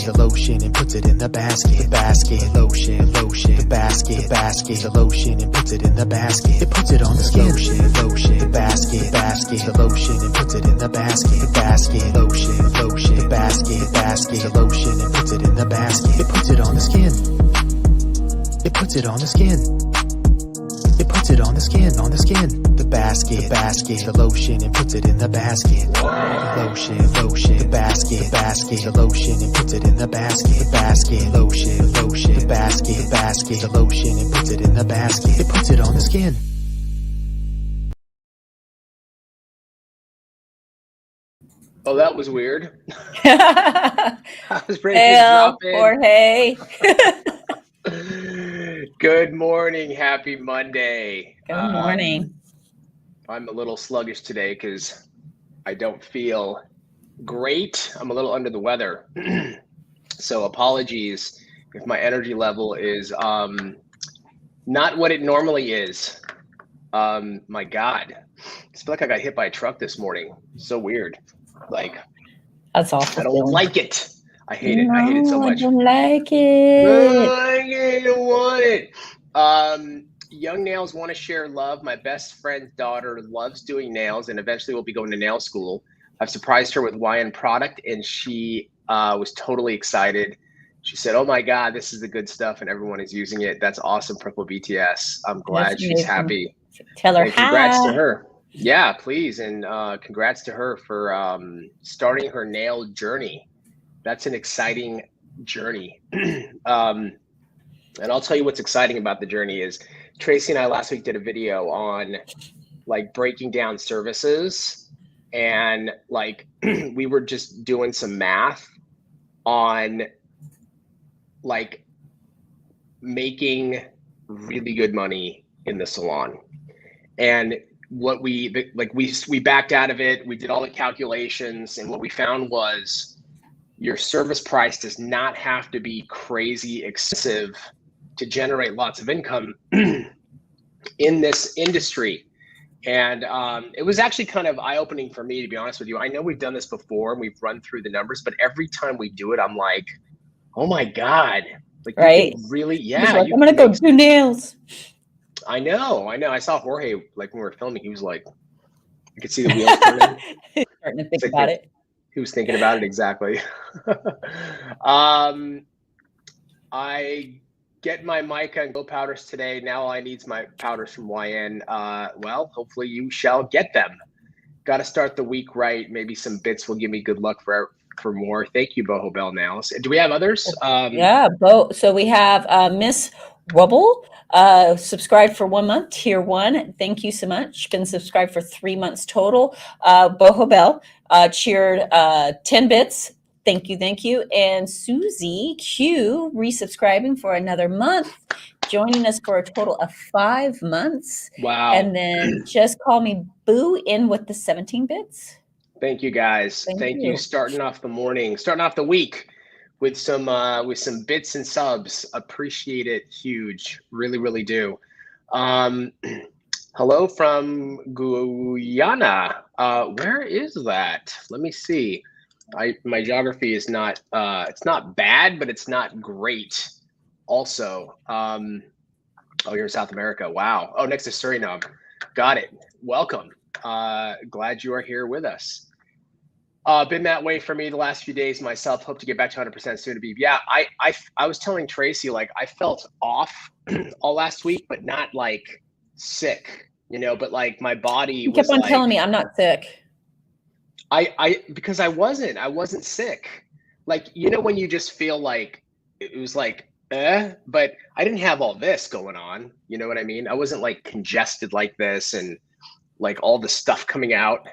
the lotion and puts it in the basket. The basket, lotion, the basket, the lotion and puts it in the basket. It puts it on the skin. Lotion, the basket, the lotion and puts it in the basket. The basket, lotion, the basket, the lotion and puts it in the basket. It puts it on the skin. It puts it on the skin. It puts it on the skin, The basket, the lotion and puts it in the basket. Lotion, the basket, the lotion and puts it in the basket. The basket, lotion, the basket, the lotion and puts it in the basket. It puts it on the skin. Oh, that was weird. I was ready to drop in. Jorge. Good morning. Happy Monday. Good morning. I'm a little sluggish today because I don't feel great. I'm a little under the weather. So apologies if my energy level is not what it normally is. My God. I feel like I got hit by a truck this morning. So weird. Like, that's awful. I don't like it. I hate it. I hate it so much. I don't like it. I don't want it. Young Nails want to share love. My best friend's daughter loves doing nails and eventually will be going to nail school. I've surprised her with YN product and she was totally excited. She said, oh my God, this is the good stuff and everyone is using it. That's awesome, Purple BTS. I'm glad she's happy. Tell her and congrats to her. Yeah, please. And congrats to her for starting her nail journey. That's an exciting journey. And I'll tell you what's exciting about the journey is Tracy and I last week did a video on like breaking down services and like we were just doing some math on like making really good money in the salon. And what we backed out of it, we did all the calculations and what we found was your service price does not have to be crazy expensive to generate lots of income in this industry. And it was actually kind of eye-opening for me, to be honest with you. I know we've done this before and we've run through the numbers, but every time we do it, I'm like, oh my God. Like, right? Really? Yeah. Like, I'm going to go do nails. I know. I saw Jorge, like when we were filming, he was like, I could see the wheels turning. Starting to think about it. He was thinking about it, exactly. I get my mica and glow powders today. Now all I need is my powders from YN. Well, hopefully you shall get them. Got to start the week right. Maybe some bits will give me good luck for more. Thank you, Boho Bell Nails. Do we have others? Yeah, so we have Miss Rubble. Subscribed for 1 month, tier 1. Thank you so much. Been subscribed for 3 months total. Boho Bell cheered 10 bits. Thank you. And Susie Q resubscribing for another month, joining us for a total of 5 months. Wow. And then Just Call Me Boo in with the 17 bits. Thank you guys. Thank you. Starting off the week with some bits and subs. Appreciate it. Huge. Really, really do. Hello from Guyana. Where is that? Let me see. My geography is not it's not bad, but it's not great also. Oh, you're in South America. Wow. Oh, next to Suriname. Got it. Welcome. Glad you are here with us. Been that way for me the last few days myself. Hope to get back to 100% soon to be. Yeah, I was telling Tracy, like, I felt off all last week, but not like sick, but like my body you kept on like, telling me I'm not sick. Because I wasn't sick. Like, when you just feel like it was like, but I didn't have all this going on. You know what I mean? I wasn't like congested like this and like all the stuff coming out.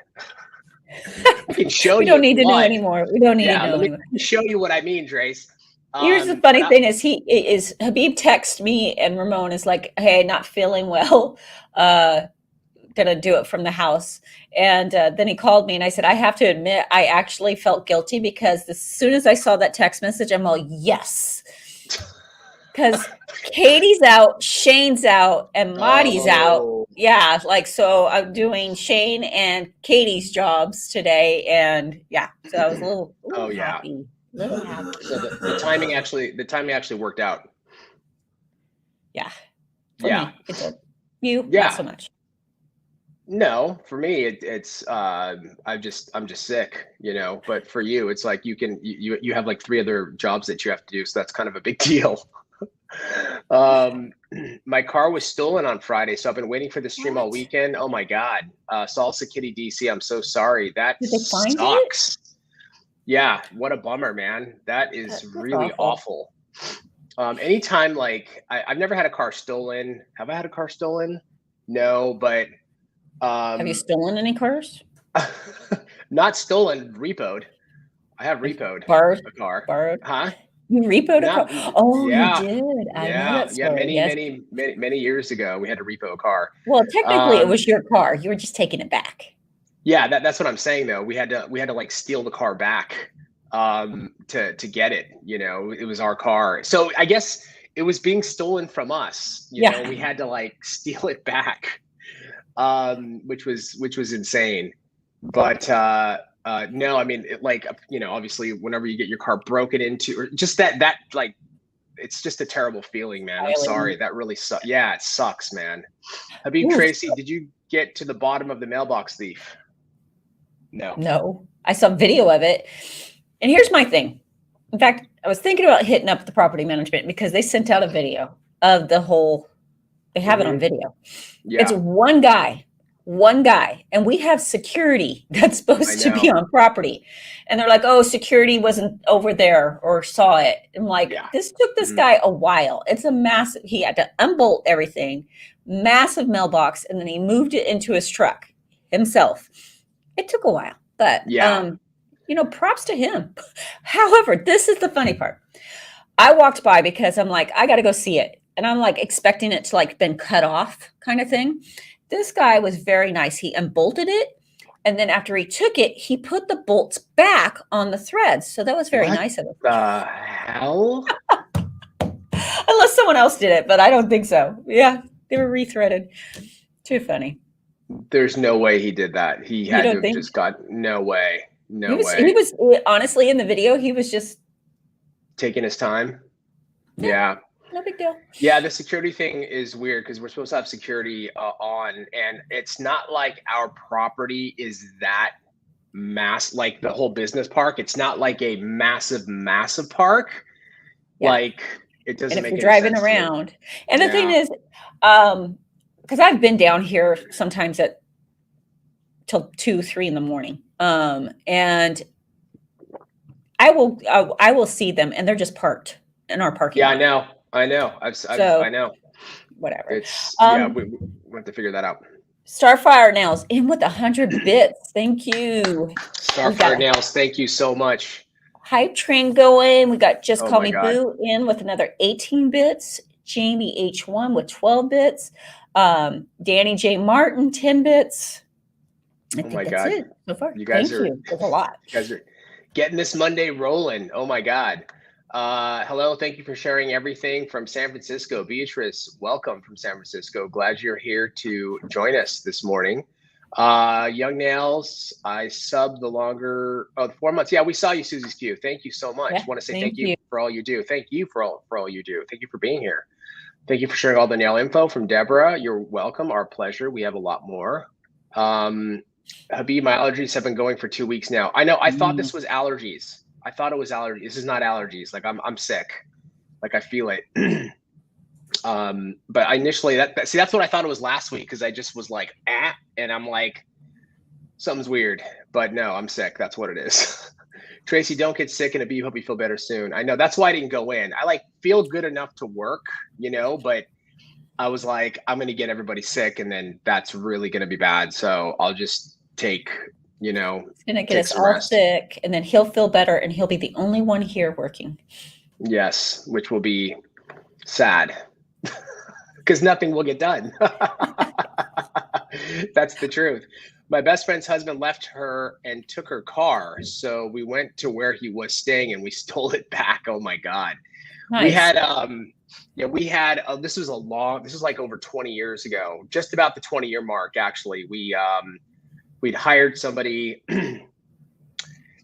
I can show we you. Don't need to know anymore. We don't need to know anymore. Let me show you what I mean, Trace. Here's the funny thing is Habib texted me and Ramon is like, hey, not feeling well. Gonna do it from the house. And then he called me and I said, I have to admit, I actually felt guilty because as soon as I saw that text message, I'm all, yes. Because Katie's out, Shane's out, and Marty's out. Yeah, like, so I'm doing Shane and Katie's jobs today. And yeah, so I was a little happy. Little happy. So the timing actually worked out. Yeah. For Yeah. me, it did. You, Yeah. not so much. No, for me, it's I'm just sick, but for you, it's like you have like 3 other jobs that you have to do. So that's kind of a big deal. My car was stolen on Friday, so I've been waiting for the stream all What? weekend. Oh my God. Salsa Kitty DC, I'm so sorry. That Did they find it? sucks. Yeah, what a bummer, man. That is That's really awful. Anytime, like I've never had a car stolen. Have I had a car stolen? No, but Have you stolen any cars? not stolen, repoed. I have repoed Borrowed? a car. Borrowed? Huh? You repoed a car? Oh, Yeah, you did. I know that yeah. story. Yes. Many years ago, we had to repo a car. Well, technically, it was your car. You were just taking it back. Yeah, that's what I'm saying though. We had to like steal the car back to get it. It was our car. So I guess it was being stolen from us. Yeah. We had to like steal it back, which was insane. But no, I mean, obviously, whenever you get your car broken into, or just that like, it's just a terrible feeling, man. I'm sorry. That really sucks. Yeah, it sucks, man. Habib Tracy, did you get to the bottom of the mailbox thief? No, I saw video of it. And here's my thing. In fact, I was thinking about hitting up the property management because they sent out a video of the whole, they have it on video. Yeah. It's one guy, and we have security that's supposed to be on property. And they're like, oh, security wasn't over there or saw it. I'm like, this took this guy a while. It's a massive, he had to unbolt everything, massive mailbox, and then he moved it into his truck himself. It took a while, but props to him. However, this is the funny part. I walked by because I'm like, I got to go see it. And I'm like expecting it to like been cut off kind of thing. This guy was very nice. He unbolted it. And then after he took it, he put the bolts back on the threads. So that was very nice of him. The hell? Unless someone else did it, but I don't think so. Yeah, they were rethreaded. Too funny. There's no way he did that. He had to have just got no way. No way. He was honestly in the video, he was just taking his time. Yeah. No big deal. Yeah, the security thing is weird because we're supposed to have security on, and it's not like our property is that like the whole business park. It's not like a massive park. Yeah. Like it doesn't make any sense. And if you're driving around. And the thing is, because I've been down here sometimes till 2, 3 in the morning. And I will see them and they're just parked in our parking lot. Yeah, I know. I know. Whatever. It's we have to figure that out. Starfire Nails in with 100 bits. Thank you. Starfire Nails, thank you so much. Hype train going. We got Just Call Me Boo in with another 18 bits. Jamie H1 with 12 bits. Danny J. Martin, 10 bits. I think that's it so far. You guys Thank you. That's a lot. You guys are getting this Monday rolling. Oh my God. Hello, thank you for sharing everything from San Francisco. Beatrice, welcome from San Francisco. Glad you're here to join us this morning. Young Nails, I subbed the longer, 4 months. Yeah, we saw you, Susie's Q. Thank you so much. I want to say thank you for all you do. Thank you for all you do. Thank you for being here. Thank you for sharing all the nail info from Deborah. You're welcome. Our pleasure. We have a lot more. Habib, my allergies have been going for 2 weeks now. I know. I thought this was allergies. I thought it was allergies. This is not allergies. Like I'm sick. Like I feel it. But initially that's what I thought it was last week. Cause I just was like, and I'm like, something's weird, but no, I'm sick. That's what it is. Tracy, don't get sick and Habib, hope you feel better soon. I know that's why I didn't go in. I like feel good enough to work, but I was like, I'm going to get everybody sick and then that's really going to be bad. So I'll just take, it's going to get us all sick and then he'll feel better and he'll be the only one here working. Yes, which will be sad because nothing will get done. That's the truth. My best friend's husband left her and took her car. So we went to where he was staying and we stole it back. Oh my God. Nice. This was like over 20 years ago, just about the 20-year mark. Actually, we'd hired somebody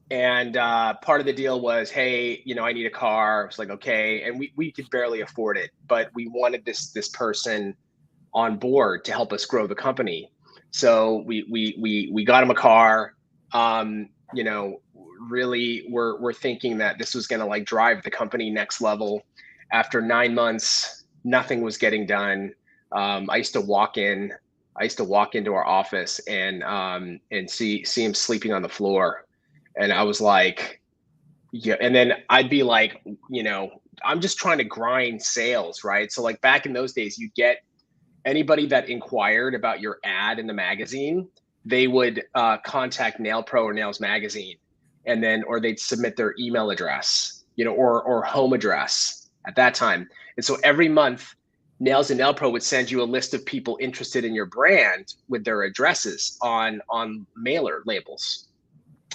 And part of the deal was, hey, I need a car. It's like, okay. And we could barely afford it, but we wanted this person on board to help us grow the company. So we got him a car. Really we're thinking that this was going to like drive the company next level. After 9 months, nothing was getting done. I used to walk into our office and see him sleeping on the floor. And I was like, yeah. And then I'd be like, I'm just trying to grind sales, right? So like back in those days, you get anybody that inquired about your ad in the magazine, they would contact Nail Pro or Nails Magazine, and then or they'd submit their email address, or home address at that time. And so every month, Nails and Nail Pro would send you a list of people interested in your brand with their addresses on mailer labels.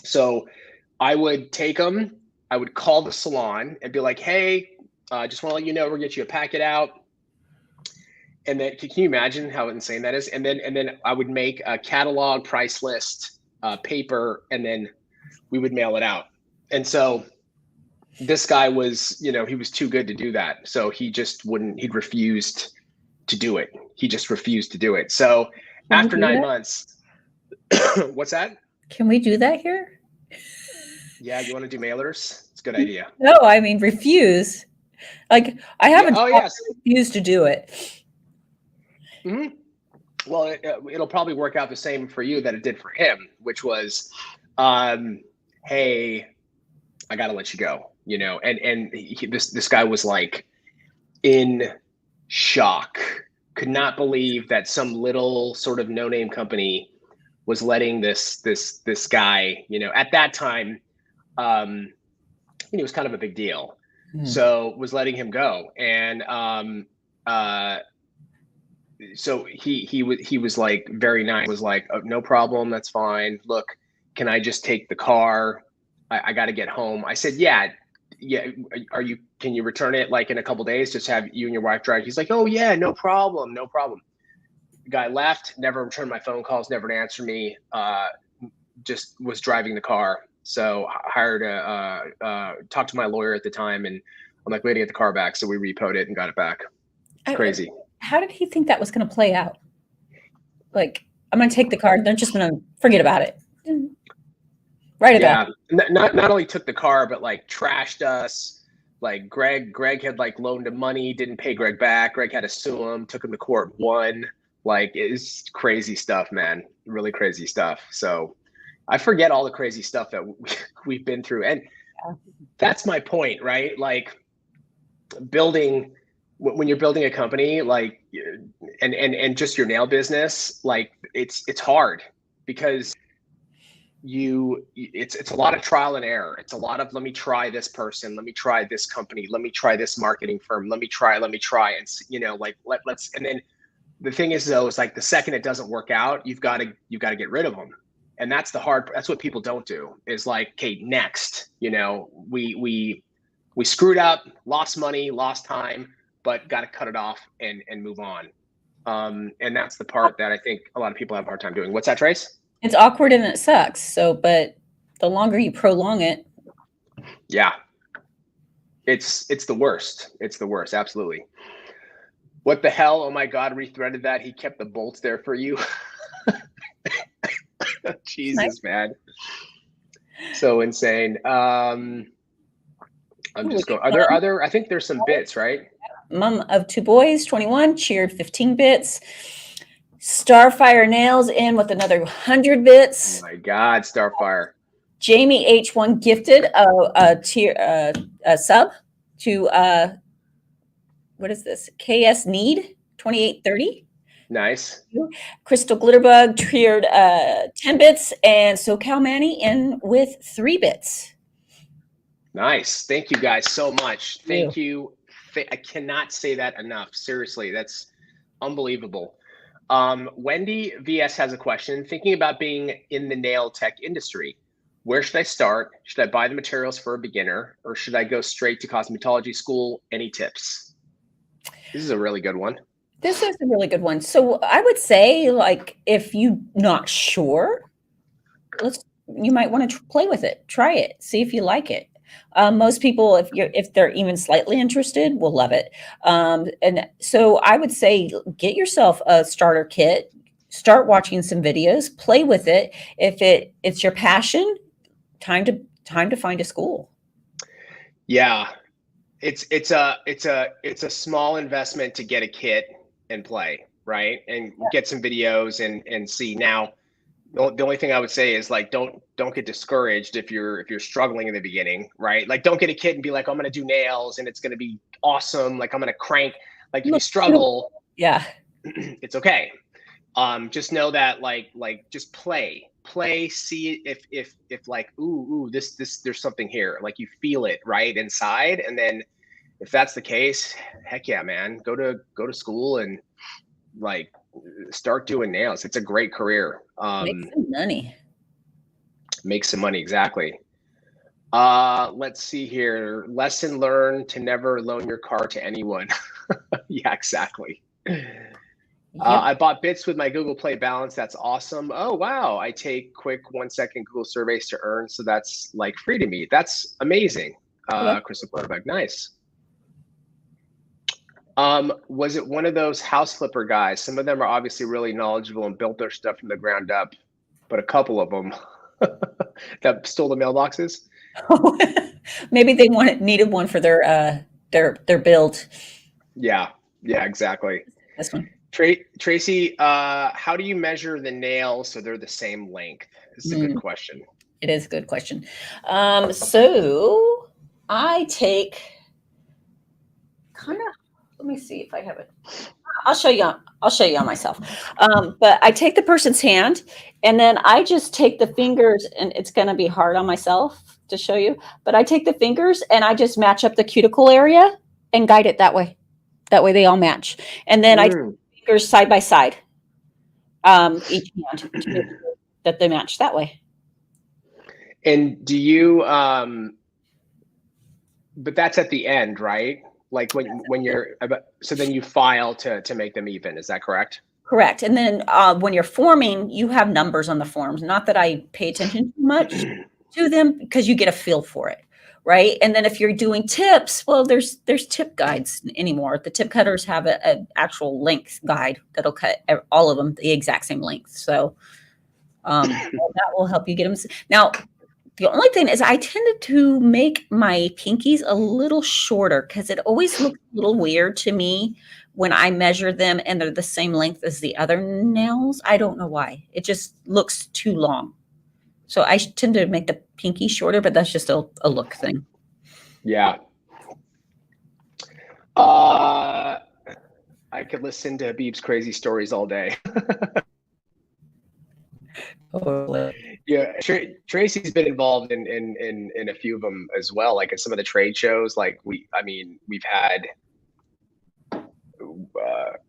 So I would take them, I would call the salon and be like, hey, just want to let you know, we'll get you a packet out. And then can you imagine how insane that is? And then I would make a catalog price list paper, and then we would mail it out. And so this guy was, he was too good to do that. So he refused to do it. He just refused to do it. So after 9 months, what's that? Can we do that here? Yeah, you want to do mailers? It's a good idea. No, I mean refuse. Like I haven't refused to do it. Mm-hmm. Well, it'll probably work out the same for you that it did for him, which was, hey, I got to let you go, and this guy was like in shock, could not believe that some little sort of no-name company was letting this guy, at that time, it was kind of a big deal. So was letting him go. And so he was like very nice, was like, oh, no problem, that's fine. Look, can I just take the car? I got to get home. I said, yeah. Can you return it like in a couple days? Just have you and your wife drive. He's like, oh yeah, no problem. The guy left, never returned my phone calls, never answered me, just was driving the car. So hired talked to my lawyer at the time, and I'm like, waiting to get the car back. So we repoed it and got it back. It's crazy. How did he think that was going to play out? Like, I'm going to take the car. They're just going to forget about it. Right about it. Not only took the car, but like trashed us. Like Greg had like loaned him money, didn't pay Greg back. Greg had to sue him, took him to court, won. Like, it's crazy stuff, man. Really crazy stuff. So I forget all the crazy stuff that we've been through. And that's my point, right? Like when you're building a company, like, and just your nail business, like it's hard because it's a lot of trial and error. It's a lot of, let me try this person, let me try this company, let me try this marketing firm, let me try. And let's, and then the thing is though, is like the second it doesn't work out, you've got to get rid of them. And that's that's what people don't do, is like, okay, next, we screwed up, lost money, lost time, but got to cut it off and move on. And that's the part that I think a lot of people have a hard time doing. What's that, Trace? It's awkward and it sucks. So, but the longer you prolong it. Yeah. It's the worst. It's the worst. Absolutely. What the hell? Oh my God. Rethreaded that. He kept the bolts there for you. Jesus, nice. Man. So insane. I'm just going, are there other, I think there's some bits, right? Mom of 2 boys, 21, cheered 15 bits. Starfire Nails in with another 100 bits. Oh my God, Starfire. Jamie H1 gifted a sub to what is this? KS Need 2830. Nice. Crystal Glitterbug tiered 10 bits, and SoCal Manny in with 3 bits. Nice. Thank you guys so much. Thank you. I cannot say that enough. Seriously, that's unbelievable. Wendy VS has a question. Thinking about being in the nail tech industry, where should I start? Should I buy the materials for a beginner, or should I go straight to cosmetology school? Any tips? This is a really good one. This is a really good one. So I would say, like, if you're not sure, let's you might want to play with it, try it, see if you like it. Most people, if they're even slightly interested, will love it. And so I would say get yourself a starter kit, start watching some videos, play with it. If it's your passion, time to find a school. Yeah, it's a small investment to get a kit and play, right? And get some videos and see. Now, the only thing I would say is like don't get discouraged if you're struggling in the beginning, right? Like don't get a kit and be like, I'm gonna do nails and it's gonna be awesome. Like I'm gonna crank. Like if you struggle, yeah, it's okay. Just know that like just play, see if like ooh this there's something here. Like you feel it right inside, and then if that's the case, heck yeah, man, go to school and like start doing nails. It's a great career. make some money. Make some money, exactly. Let's see here. Lesson learned: to never loan your car to anyone. Yeah, exactly. Yep. I bought bits with my Google Play balance. That's awesome. Oh, wow. I take quick 1-second Google surveys to earn. So that's like free to me. That's amazing. Crystal Quarterback. Nice. Was it one of those house flipper guys? Some of them are obviously really knowledgeable and built their stuff from the ground up, but a couple of them that stole the mailboxes. Maybe they needed one for their build. Yeah, exactly. This one. Tracy, how do you measure the nails so they're the same length? This is a good question. It is a good question. So I take kind of, let me see if I have it. I'll show you on myself. But I take the person's hand and then I just take the fingers, and it's going to be hard on myself to show you, but I take the fingers and I just match up the cuticle area and guide it that way. That way they all match. And then I take the fingers side by side, each hand, that they match that way. And do you, but that's at the end, right? Like when you're, so then you file to make them even, is that correct? Correct. And then when you're forming, you have numbers on the forms. Not that I pay attention too much to them, because you get a feel for it, right? And then if you're doing tips, well, there's tip guides anymore. The tip cutters have an actual length guide that'll cut all of them the exact same length. So that will help you get them. Now, the only thing is I tended to make my pinkies a little shorter because it always looks a little weird to me when I measure them and they're the same length as the other nails. I don't know why. It just looks too long. So I tend to make the pinky shorter, but that's just a look thing. Yeah. I could listen to Habib's crazy stories all day. Yeah, Tracy's been involved in a few of them as well, like at some of the trade shows. Like we've had.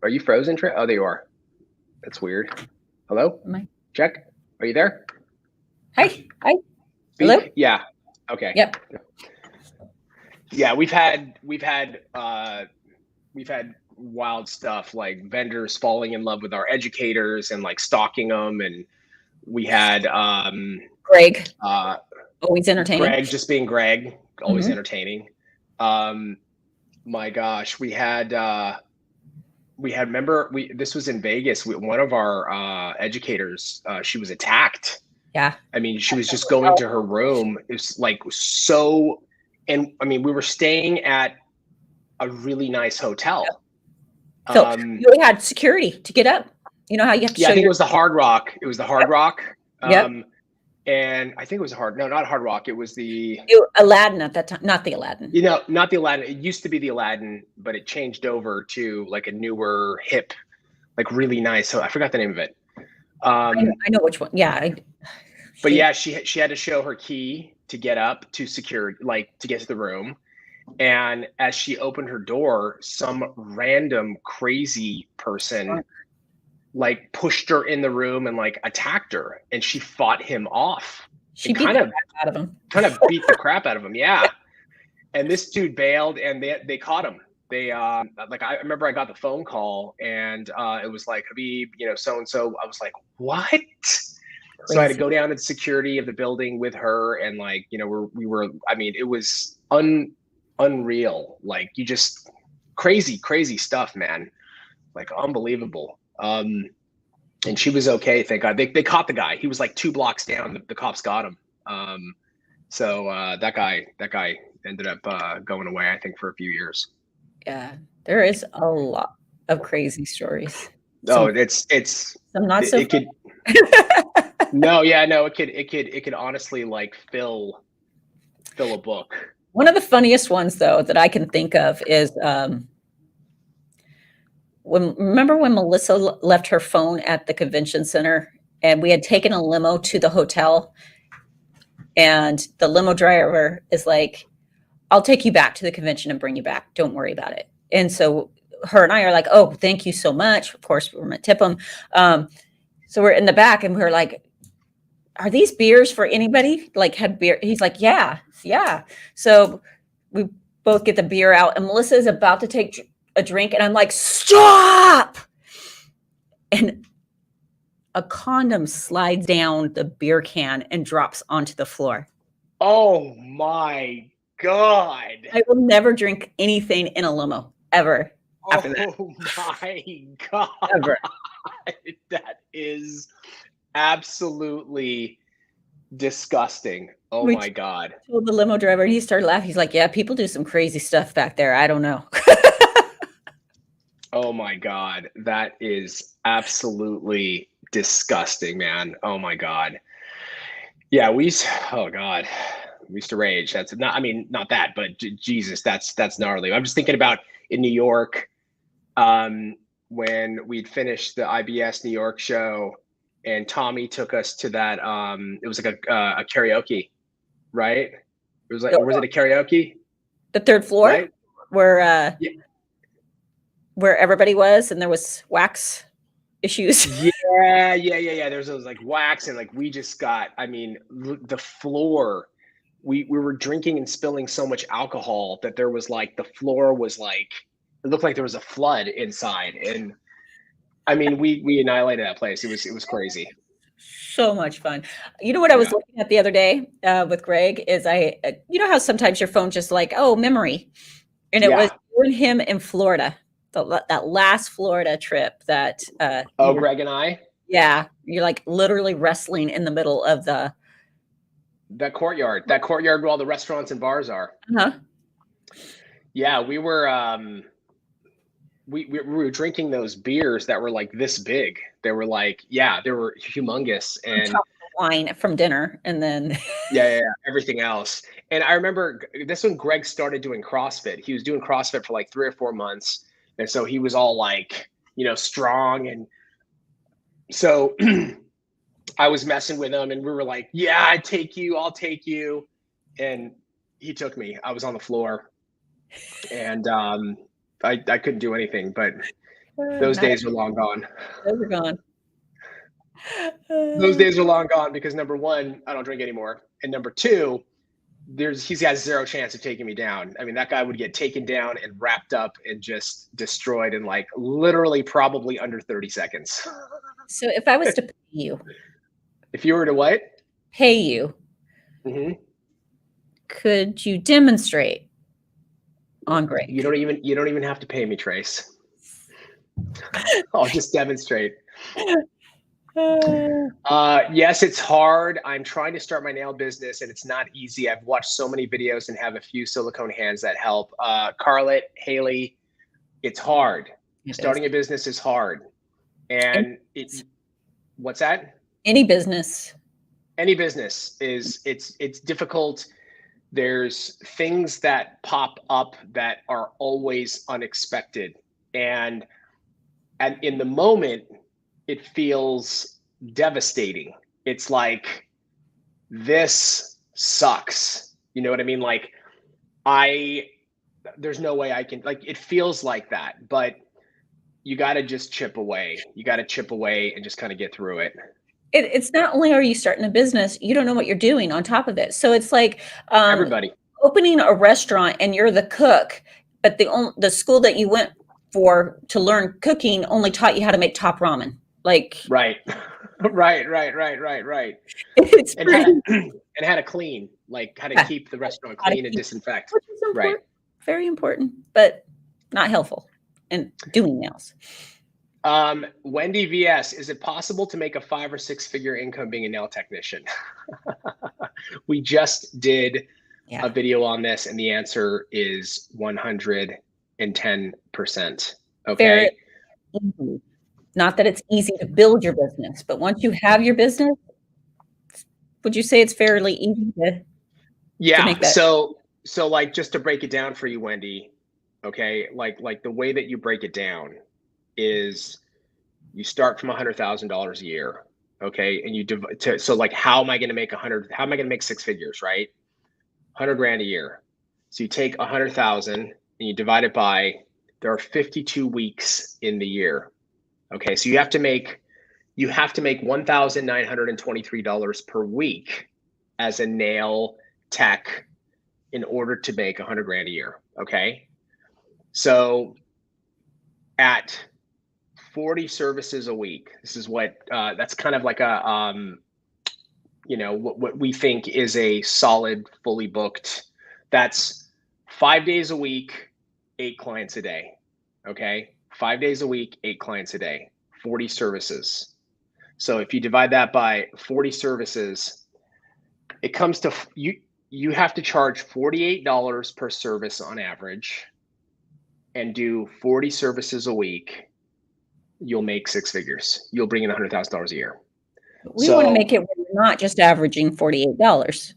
Are you frozen, Trey? Oh, there you are. That's weird. Hello? Check. Are you there? Hi. Hello? Yeah. Okay. Yep. Yeah, we've had wild stuff, like vendors falling in love with our educators and like stalking them, and we had Greg. Always entertaining. Greg just being Greg, always entertaining. My gosh, we had remember this was in Vegas. One of our educators, she was attacked. Yeah. I mean, she was just going to her room. It was like so, and I mean, we were staying at a really nice hotel. So you had security to get up. You know how you have to show I think it was the Hard Rock. It was the Hard Rock. Yep. And I think it was not Hard Rock. It was the Aladdin at that time, not the Aladdin. You know, not the Aladdin. It used to be the Aladdin, but it changed over to like a newer, hip, like really nice. So I forgot the name of it. I know which one. Yeah. But yeah, she had to show her key to get up to secure, like to get to the room. And as she opened her door, some random crazy person like pushed her in the room and like attacked her, and she fought him off. She beat the crap out of him. Kind of beat the crap out of him. Yeah. And this dude bailed, and they caught him. They like, I remember I got the phone call, and it was like, Habib, you know, so and so. I was like, what? So I had to go down to the security of the building with her, and like, you know, we were, I mean, it was unreal. Like, you just crazy stuff, man. Like, unbelievable. And she was okay, thank God. They caught the guy. He was like 2 blocks down. The cops got him. So that guy ended up going away, I think, for a few years. Yeah, there is a lot of crazy stories. Oh, it's some not so. It could. No, it could honestly like fill a book. One of the funniest ones, though, that I can think of is remember when Melissa left her phone at the convention center, and we had taken a limo to the hotel, and the limo driver is like, "I'll take you back to the convention and bring you back. Don't worry about it." And so her and I are like, "Oh, thank you so much." Of course, we're going to tip them. So we're in the back, and we're like, "Are these beers for anybody? Like, had beer?" He's like, yeah. So we both get the beer out, and Melissa is about to take a drink, and I'm like, "Stop!" And a condom slides down the beer can and drops onto the floor. Oh my God. I will never drink anything in a limo ever after that. Oh my God. Ever. That is absolutely disgusting. Oh my God. Told the limo driver, and he started laughing. He's like, "Yeah, people do some crazy stuff back there. I don't know." Oh my God. That is absolutely disgusting, man. Oh my God. Yeah, oh God. We used to rage. That's not, I mean, not that, but Jesus, that's gnarly. I'm just thinking about in New York, when we'd finished the IBS New York show, and Tommy took us to that, it was like a karaoke, right? It was like, or was it a karaoke? The 3rd floor, right? Where everybody was, and there was wax issues. Yeah. There's those like wax, and like we just got, I mean, the floor, we were drinking and spilling so much alcohol that there was like, the floor was like, it looked like there was a flood inside. And I mean, we annihilated that place. It was crazy. So much fun. You know what I was looking at the other day with Greg is you know how sometimes your phone just like, oh, memory. And it was you and him in Florida, that last Florida trip that. Greg and I? Yeah. You're like literally wrestling in the middle of that courtyard where all the restaurants and bars are. Uh-huh. Yeah, we were we were drinking those beers that were like this big. They were like, they were humongous, and wine from dinner, and then everything else. And I remember this when Greg started doing CrossFit. He was doing CrossFit for like 3 or 4 months, and so he was all like, you know, strong, and so I was messing with him, and we were like, "Yeah, I'll take you," and he took me. I was on the floor, and I couldn't do anything, but those days are long gone. Those are gone. Those days are long gone because number 1, I don't drink anymore, and number 2, he's got 0 chance of taking me down. I mean, that guy would get taken down and wrapped up and just destroyed in like literally probably under 30 seconds. So if I was to pay you, if you were to what? Pay you, could you demonstrate on Greg? You don't even have to pay me, Trace. I'll just demonstrate. Yes, it's hard. I'm trying to start my nail business, and it's not easy. I've watched so many videos and have a few silicone hands that help. Carlet, Haley, it's hard. Starting a business is hard. And what's that? Any business is it's difficult. There's things that pop up that are always unexpected. And in the moment, it feels devastating. It's like, this sucks. You know what I mean? Like, there's no way I can, like, it feels like that, but you got to just chip away. You got to chip away and just kind of get through it. It's not only are you starting a business, you don't know what you're doing on top of it. So it's like everybody opening a restaurant and you're the cook, but the school that you went for to learn cooking only taught you how to make top ramen. Like, right. Right. It's And pretty, how to clean, like how to yeah, keep the restaurant how to clean and keep, disinfect. which is Right. important, very important, but not helpful in doing nails. Wendy VS, is it possible to make a 5 or 6 figure income being a nail technician? We just did Yeah. a video on this, and the answer is 110%. Very Okay. easy. Not that it's easy to build your business, but once you have your business, would you say it's fairly easy to Yeah. make that? So like, just to break it down for you, Wendy, okay, like the way that you break it down is you start from $100,000 a year, okay, and you so like, how am I going to make 100? How am I going to make 6 figures, right? 100 grand a year. So you take 100,000 and you divide it by, there are 52 weeks in the year, okay, so you have to make $1,923 per week as a nail tech in order to make 100 grand a year, okay? So at 40 services a week, this is what that's kind of like a what we think is a solid, fully booked. That's 5 days a week, 8 clients a day. Okay, 5 days a week, 8 clients a day, 40 services. So if you divide that by 40 services, it comes to you have to charge $48 per service on average, and do 40 services a week. You'll make 6 figures. You'll bring in $100,000 a year. We want to So make it where you're not just averaging $48. no, it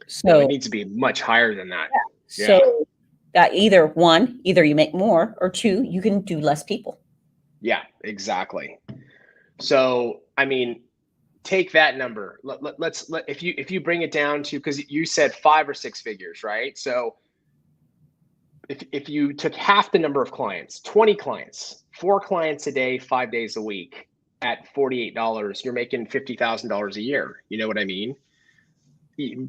So, needs to be much higher than that. Yeah. so that either you make more, or two, you can do less people. Yeah, exactly. So, I mean, take that number. If you bring it down to, because you said 5 or 6 figures, right? So if you took half the number of clients, 20 clients, 4 clients a day, 5 days a week, at $48, you're making $50,000 a year. You know what I mean?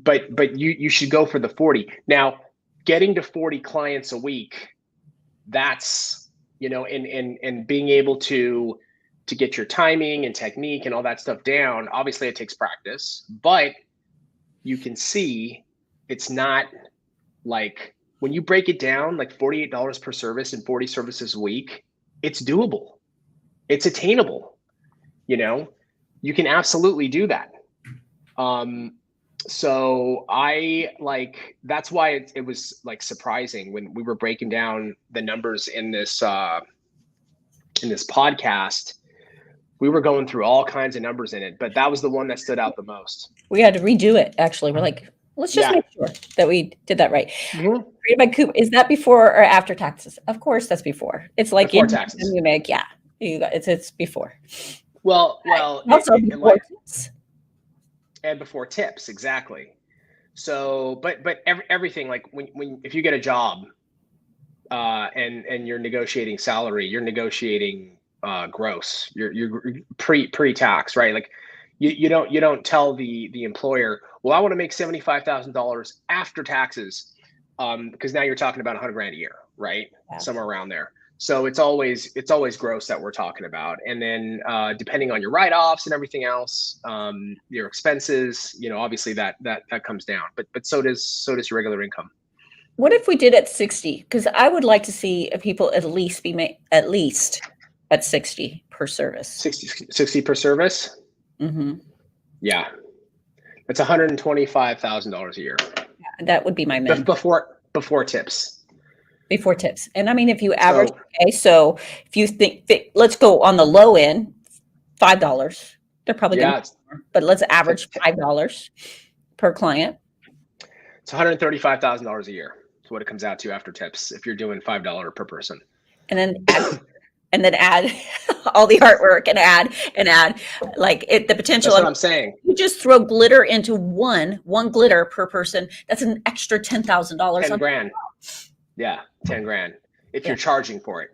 But you should go for the 40. Now, getting to 40 clients a week, that's, and being able to get your timing and technique and all that stuff down. Obviously it takes practice, but you can see it's not like, when you break it down, like $48 per service and 40 services a week, it's doable. It's attainable. You can absolutely do that. So that's why it was like surprising when we were breaking down the numbers in this podcast. We were going through all kinds of numbers in it, but that was the one that stood out the most. We had to redo it. Actually, we're like, let's just make sure that we did that right. Mm-hmm. Created by Coop, is that before or after taxes? Of course, that's before. It's like before taxes. You make, it's before. Well, also before tips. And before tips, exactly. So, but everything, like if you get a job, and you're negotiating salary, you're negotiating gross, you're pre-tax, right? Like you don't tell the employer, well, I want to make $75,000 after taxes, because now you're talking about 100 grand a year, right? Yeah. Somewhere around there. So it's always gross that we're talking about. And then depending on your write-offs and everything else, your expenses, obviously that comes down, but so does your regular income. What if we did at 60? Because I would like to see people at least at least at 60 per service. 60 per service? Mm-hmm. Yeah. That's $125,000 a year. Yeah, that would be my minimum. Before tips. Before tips. And I mean, if you average, so if you think, let's go on the low end, $5. They're probably going to be more, but let's average $5 per client. It's $135,000 a year. That's what it comes out to after tips, if you're doing $5 per person. And then add all the artwork and add like the potential. That's what I'm saying. You just throw glitter into one glitter per person. That's an extra $10,000. 10 grand. Yeah, 10 grand. If you're charging for it.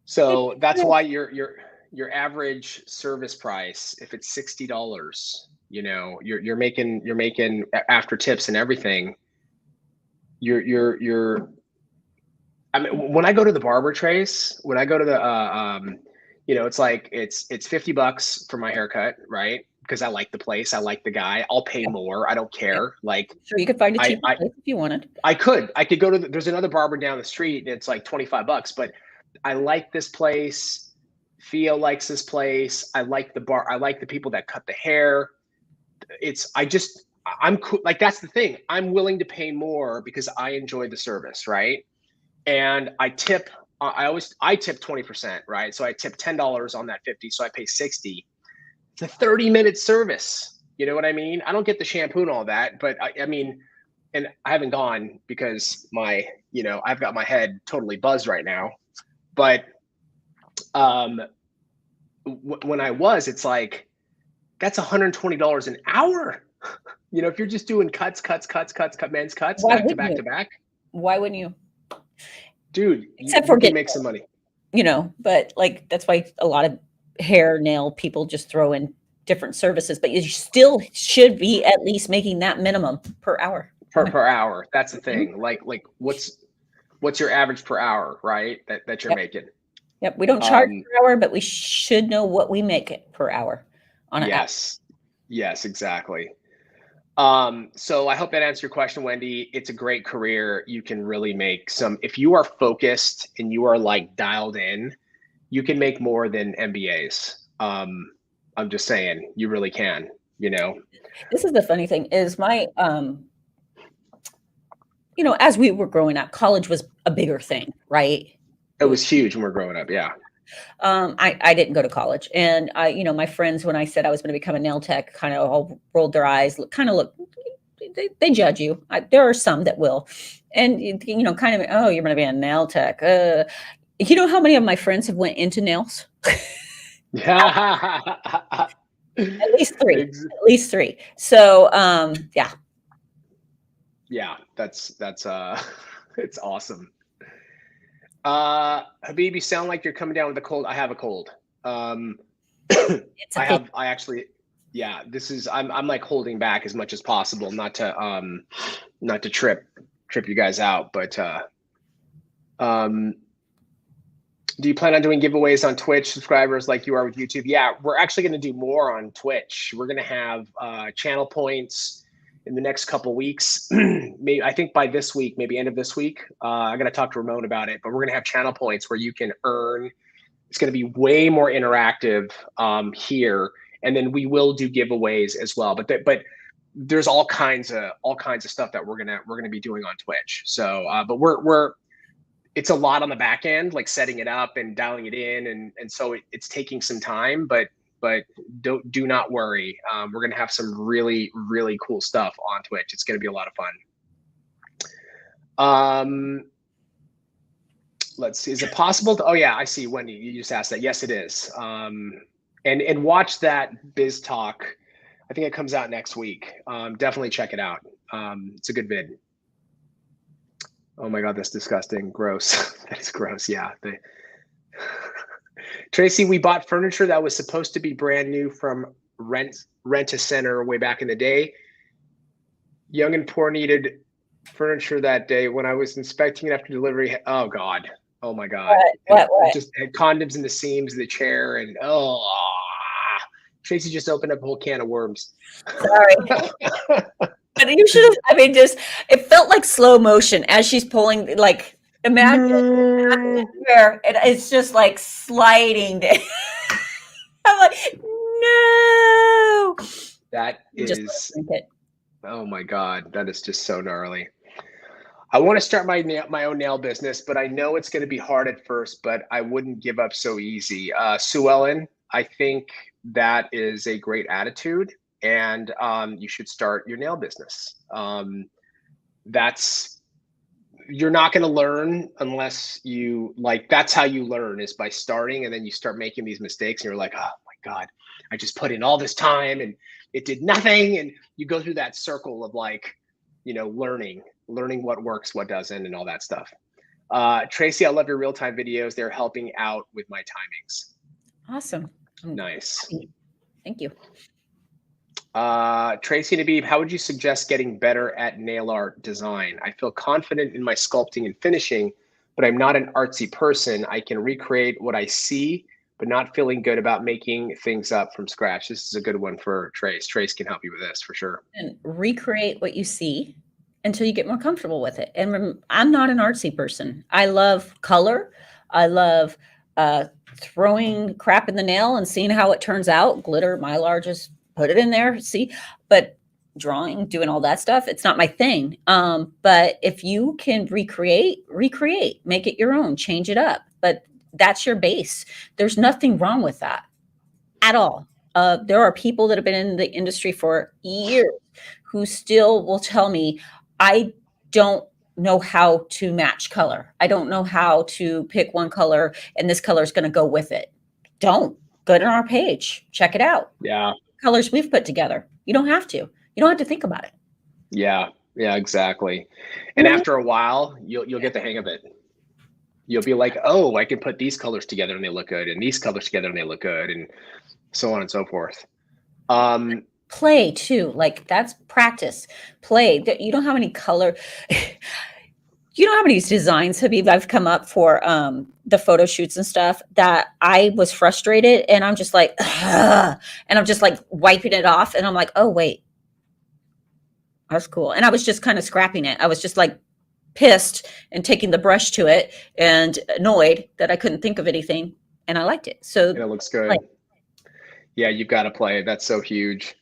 So that's why your average service price, if it's $60, you're making after tips and everything. I mean, when I go to the barber, Trace, when I go to the You know, it's like it's $50 for my haircut, right? Because I like the place, I like the guy. I'll pay more. I don't Yep. care. Like Sure, you could find a I cheaper I place if you wanted. I could go to there's another barber down the street and it's like $25, but I like this place. Theo likes this place. I like the bar. I like the people that cut the hair. I'm cool. Like that's the thing. I'm willing to pay more because I enjoy the service, right? And I tip. I tip 20%, right? So I tip $10 on that 50, so I pay 60. It's a 30-minute service. You know what I mean? I don't get the shampoo and all that, but I mean, and I haven't gone because I've got my head totally buzzed right now. But when I was, it's like that's $120 an hour. You know, if you're just doing cuts, men's cuts, Why back to wouldn't back you? to back, Why wouldn't you? dude, Except you for can getting, make some money. you know, but like that's why a lot of hair nail people just throw in different services, but you still should be at least making that minimum per hour. Per hour. That's the Mhm. thing. Like what's your average per hour, right? That you're Yep. making. Yep. We don't charge per hour, but we should know what we make it per hour on an app. Yes, exactly. So I hope that answered your question, Wendy. It's a great career. You can really make if you are focused and you are like dialed in, you can make more than MBAs. I'm just saying, you really can, you know. This is the funny thing is my, you know, as we were growing up, college was a bigger thing, right? It was huge when we were growing up. Yeah. I didn't go to college, and you know, my friends, when I said I was going to become a nail tech, kind of all rolled their eyes, they judge you. There are some that will, and you know, kind of, oh, you're going to be a nail tech. You know how many of my friends have went into nails? Yeah. At least three. At least three. So, yeah. Yeah, that's it's awesome. Habib, you sound like you're coming down with a cold. I have a cold. It's a thing. I actually, yeah, I'm like holding back as much as possible, not to trip you guys out, but do you plan on doing giveaways on Twitch subscribers like you are with YouTube? Yeah, we're actually going to do more on Twitch. We're going to have channel points in the next couple weeks. Maybe I think by this week, maybe end of this week. I got to talk to Ramon about it, but we're going to have channel points where you can earn. It's going to be way more interactive here, and then we will do giveaways as well. But there's all kinds of stuff that we're gonna be doing on Twitch. So, but it's a lot on the back end, like setting it up and dialing it in, and so it's taking some time. But do not worry. We're gonna have some really cool stuff on Twitch. It's gonna be a lot of fun. Let's see. Is it possible to? Oh yeah, I see, Wendy. You just asked that. Yes, it is. And watch that Biz Talk. I think it comes out next week. Definitely check it out. It's a good vid. Oh my God, that's disgusting. Gross. That is gross. Yeah. Tracy, we bought furniture that was supposed to be brand new from Rent-A-Center way back in the day. Young and poor needed furniture that day. When I was inspecting it after delivery, oh God. Oh my God. What? Just had condoms in the seams of the chair, and Tracy just opened up a whole can of worms. Sorry. But you should have, I mean, just, it felt like slow motion as she's pulling, like, imagine where it's just like sliding down. I'm like, no. That is, oh my God, that is just so gnarly. I want to start my own nail business, but I know it's going to be hard at first, but I wouldn't give up so easy. Sue Ellen, I think that is a great attitude, and you should start your nail business. You're not going to learn unless that's how you learn, is by starting, and then you start making these mistakes and you're like, oh my God, I just put in all this time and it did nothing. And you go through that circle of like, learning what works, what doesn't, and all that stuff. Tracy, I love your real-time videos. They're helping out with my timings. Awesome. Nice. Thank you. Tracy and Habib, how would you suggest getting better at nail art design? I feel confident in my sculpting and finishing, but I'm not an artsy person. I can recreate what I see, but not feeling good about making things up from scratch. This is a good one for Trace. Trace can help you with this for sure. And recreate what you see until you get more comfortable with it. And I'm not an artsy person. I love color. I love throwing crap in the nail and seeing how it turns out. Glitter, Mylar, just put it in there, see. But drawing, doing all that stuff, it's not my thing. But if you can recreate, make it your own, change it up. But that's your base. There's nothing wrong with that at all. There are people that have been in the industry for years who still will tell me, I don't know how to match color. I don't know how to pick one color and this color is going to go with it. Don't. Go to our page. Check it out. Yeah. Colors we've put together. You don't have to. You don't have to think about it. Yeah. Yeah, exactly. And after a while, you'll get the hang of it. You'll be like, oh, I can put these colors together and they look good, and these colors together and they look good, and so on and so forth. Play too. Like that's practice. Play. You know how many color, you know how many designs, Habib, I've come up for the photo shoots and stuff that I was frustrated and I'm just like, ugh, and I'm just like wiping it off. And I'm like, oh, wait, that's cool. And I was just kind of scrapping it. I was just like pissed and taking the brush to it and annoyed that I couldn't think of anything. And I liked it. So it looks good. Yeah, you've got to play. That's so huge.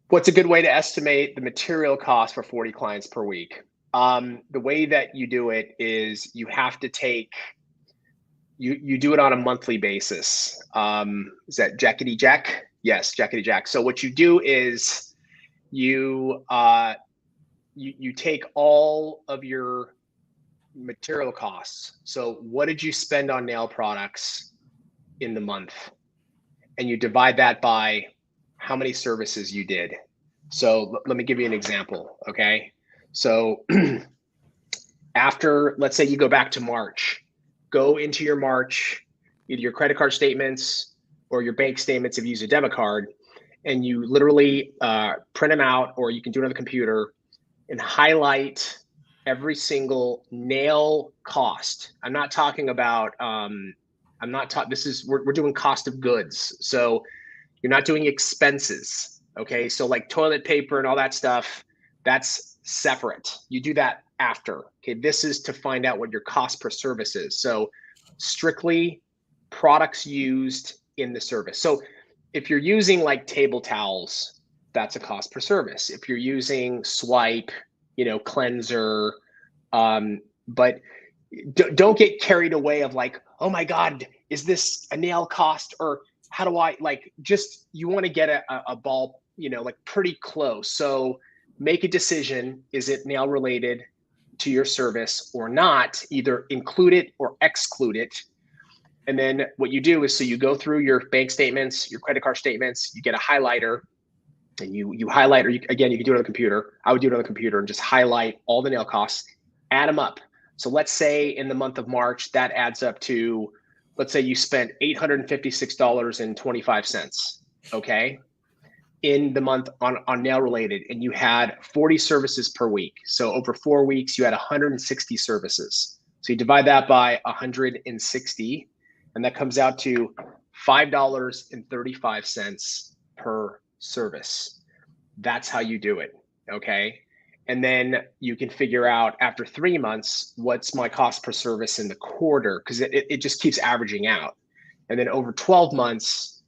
What's a good way to estimate the material cost for 40 clients per week? The way that you do it is you have to take, you do it on a monthly basis. Is that Jackety Jack? Yes, Jackety Jack. So what you do is you take all of your material costs. So what did you spend on nail products in the month? And you divide that by how many services you did. So let me give you an example, okay? So after, let's say you go back to March, go into your March, either your credit card statements or your bank statements if you use a debit card, and you literally print them out, or you can do it on the computer and highlight every single nail cost. I'm not talking about, we're doing cost of goods. So you're not doing expenses, okay? So like toilet paper and all that stuff, that's separate. You do that after, okay? This is to find out what your cost per service is. So strictly products used in the service. So if you're using like table towels, that's a cost per service. If you're using swipe, cleanser, but don't get carried away of like, oh my God, is this a nail cost? Or how do I you want to get a ball, like pretty close. So make a decision. Is it nail related to your service or not? Either include it or exclude it. And then what you do is, so you go through your bank statements, your credit card statements, you get a highlighter and you highlight, or again, you can do it on the computer. I would do it on the computer and just highlight all the nail costs, add them up. So let's say in the month of March, that adds up to, let's say you spent $856.25, okay, in the month on nail related, and you had 40 services per week. So over 4 weeks, you had 160 services. So you divide that by 160, and that comes out to $5.35 per service. That's how you do it, okay? And then you can figure out after 3 months, what's my cost per service in the quarter, because it just keeps averaging out. And then over 12 months,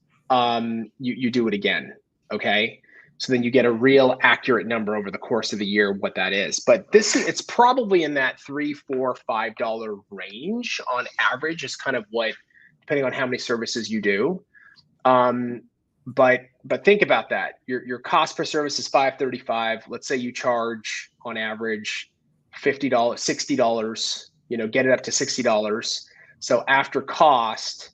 you do it again, okay? So then you get a real accurate number over the course of the year, what that is. But it's probably in that $3, $4, $5 range on average is kind of what, depending on how many services you do. But think about that. Your cost per service is $5.35. Let's say you charge on average $50, $60, get it up to $60. So after cost,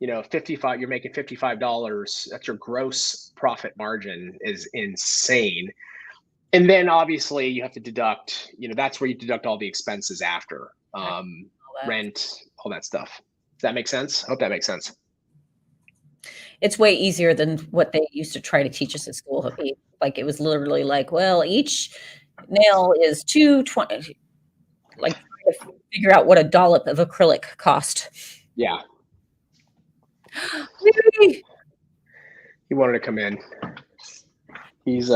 55, you're making $55. That's your gross profit margin, is insane. And then obviously you have to deduct, that's where you deduct all the expenses after, rent, all that stuff. Does that make sense? I hope that makes sense. It's way easier than what they used to try to teach us at school, Habib. Like it was literally like, well, each nail is $2.20. Like trying to figure out what a dollop of acrylic cost. Yeah. Really? He wanted to come in. He's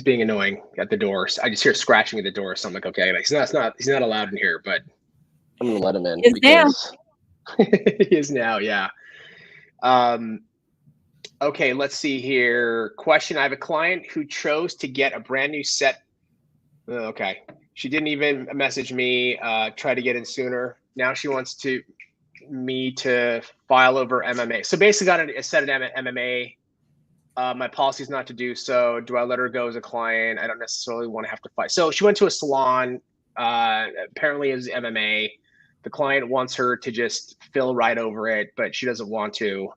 being annoying at the door. I just hear scratching at the door, so I'm like, okay, he's not allowed in here, but I'm gonna let him in because he is now, yeah. Okay, let's see here. Question: I have a client who chose to get a brand new set. Okay, she didn't even message me. Try to get in sooner. Now she wants me to file over MMA. So basically, got a set of MMA. My policy is not to do so. Do I let her go as a client? I don't necessarily want to have to fight. So she went to a salon. Apparently, it was MMA. The client wants her to just fill right over it, but she doesn't want to.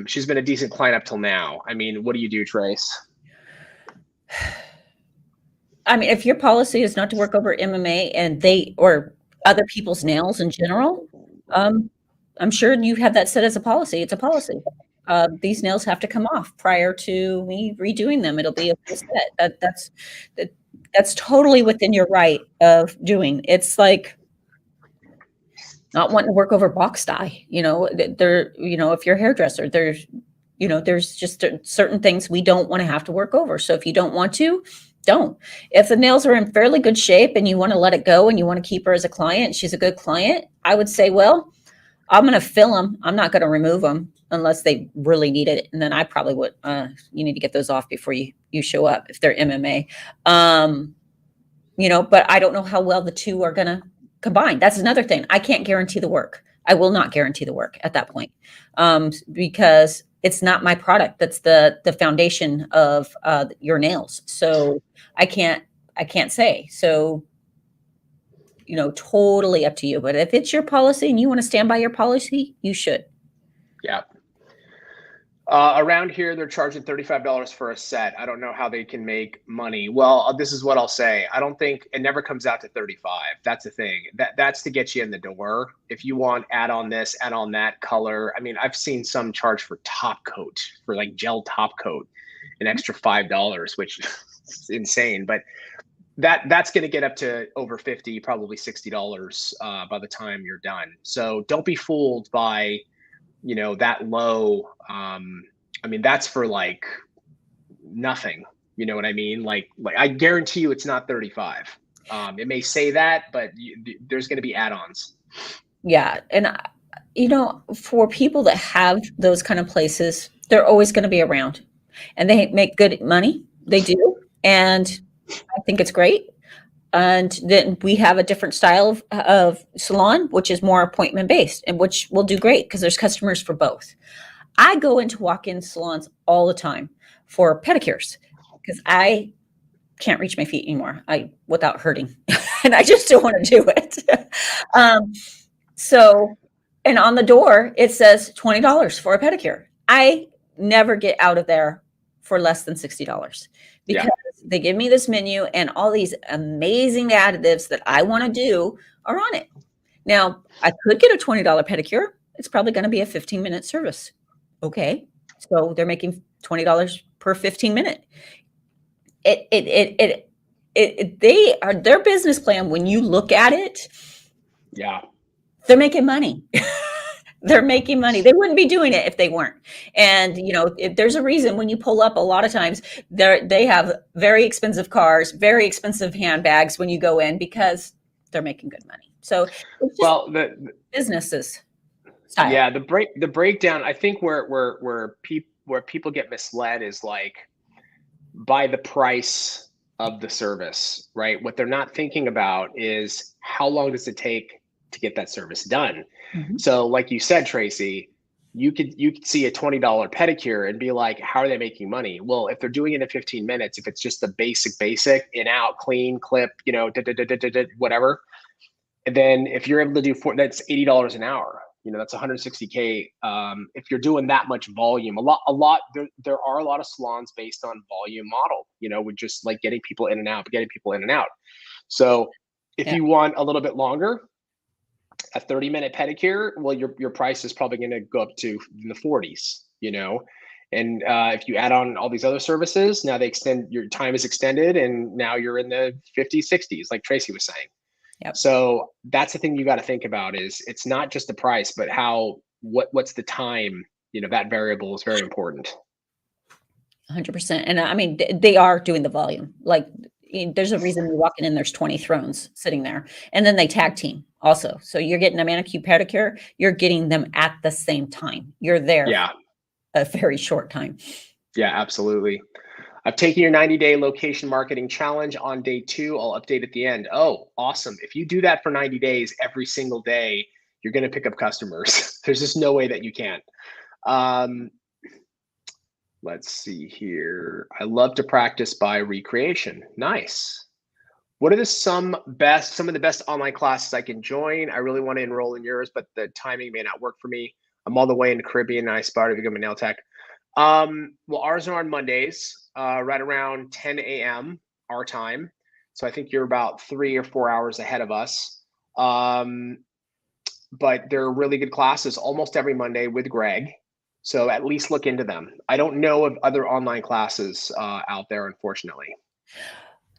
She's been a decent client up till now. I mean, what do you do, Trace? I mean, if your policy is not to work over MMA and or other people's nails in general, I'm sure you have that set as a policy. It's a policy. These nails have to come off prior to me redoing them. It'll be a full set. That's totally within your right of doing. It's like not wanting to work over box dye. If you're a hairdresser, there's just certain things we don't want to have to work over. So if you don't want to, don't. If the nails are in fairly good shape and you want to let it go and you want to keep her as a client, she's a good client, I would say, well, I'm going to fill them. I'm not going to remove them unless they really need it. And then I probably would, you need to get those off before you show up if they're MMA. But I don't know how well the two are going to combine. That's another thing. I can't guarantee the work. I will not guarantee the work at that point because it's not my product. That's the foundation of your nails. So I can't say. So, totally up to you. But if it's your policy and you want to stand by your policy, you should. Yeah. Around here, they're charging $35 for a set. I don't know how they can make money. Well, this is what I'll say. I don't think it never comes out to 35. That's the thing. That's to get you in the door. If you want add on this, add on that color. I mean, I've seen some charge for top coat, for like gel top coat, an extra $5, which is insane. But that's going to get up to over 50, probably $60 by the time you're done. So don't be fooled by that low. I mean, that's for like nothing, you know what I mean? Like I guarantee you it's not 35. It may say that, but there's going to be add-ons. Yeah. And for people that have those kind of places, they're always going to be around and they make good money. They do. And I think it's great. And then we have a different style of salon, which is more appointment based and which will do great because there's customers for both. I go into walk-in salons all the time for pedicures because I can't reach my feet anymore without hurting. And I just don't want to do it. And on the door, it says $20 for a pedicure. I never get out of there for less than $60 because they give me this menu and all these amazing additives that I want to do are on it. Now, I could get a $20 pedicure. It's probably going to be a 15-minute service. Okay. So they're making $20 per 15 minute. Their business plan, when you look at it, they're making money. They're making money. They wouldn't be doing it if they weren't. And, if there's a reason when you pull up, a lot of times they have very expensive cars, very expensive handbags when you go in because they're making good money. So it's just the businesses style. Yeah. The breakdown, I think where people get misled is like by the price of the service, right? What they're not thinking about is how long does it take to get that service done? Mm-hmm. So like you said, Tracy, you could see a $20 pedicure and be like, how are they making money? Well, if they're doing it in 15 minutes, if it's just the basic in, out, clean, clip, whatever. And then if you're able to do that's $80 an hour, that's $160K. If you're doing that much volume, there are a lot of salons based on volume model, with just like getting people in and out. So if you want a little bit longer, a 30-minute pedicure, well, your price is probably going to go up to in the 40s, and if you add on all these other services, now your time is extended and now you're in the 50s, 60s, like Tracy was saying. Yep. So that's the thing you got to think about is it's not just the price, but what's the time, that variable is very important. 100%. And I mean, they are doing the volume. Like, there's a reason you're walking in, there's 20 thrones sitting there. And then they tag team also. So you're getting a manicure pedicure, you're getting them at the same time. You're there a very short time. Yeah, absolutely. I've taken your 90-day location marketing challenge on day 2. I'll update at the end. Oh, awesome. If you do that for 90 days, every single day, you're going to pick up customers. There's just no way that you can't. Let's see here. I love to practice by recreation. Nice. What are some of the best online classes I can join? I really want to enroll in yours, but the timing may not work for me. I'm all the way in the Caribbean and I aspire to become a nail tech. Well, ours are on Mondays, right around 10 a.m. our time. So I think you're about 3 or 4 hours ahead of us. But they're really good classes almost every Monday with Greg. So at least look into them. I don't know of other online classes out there, unfortunately.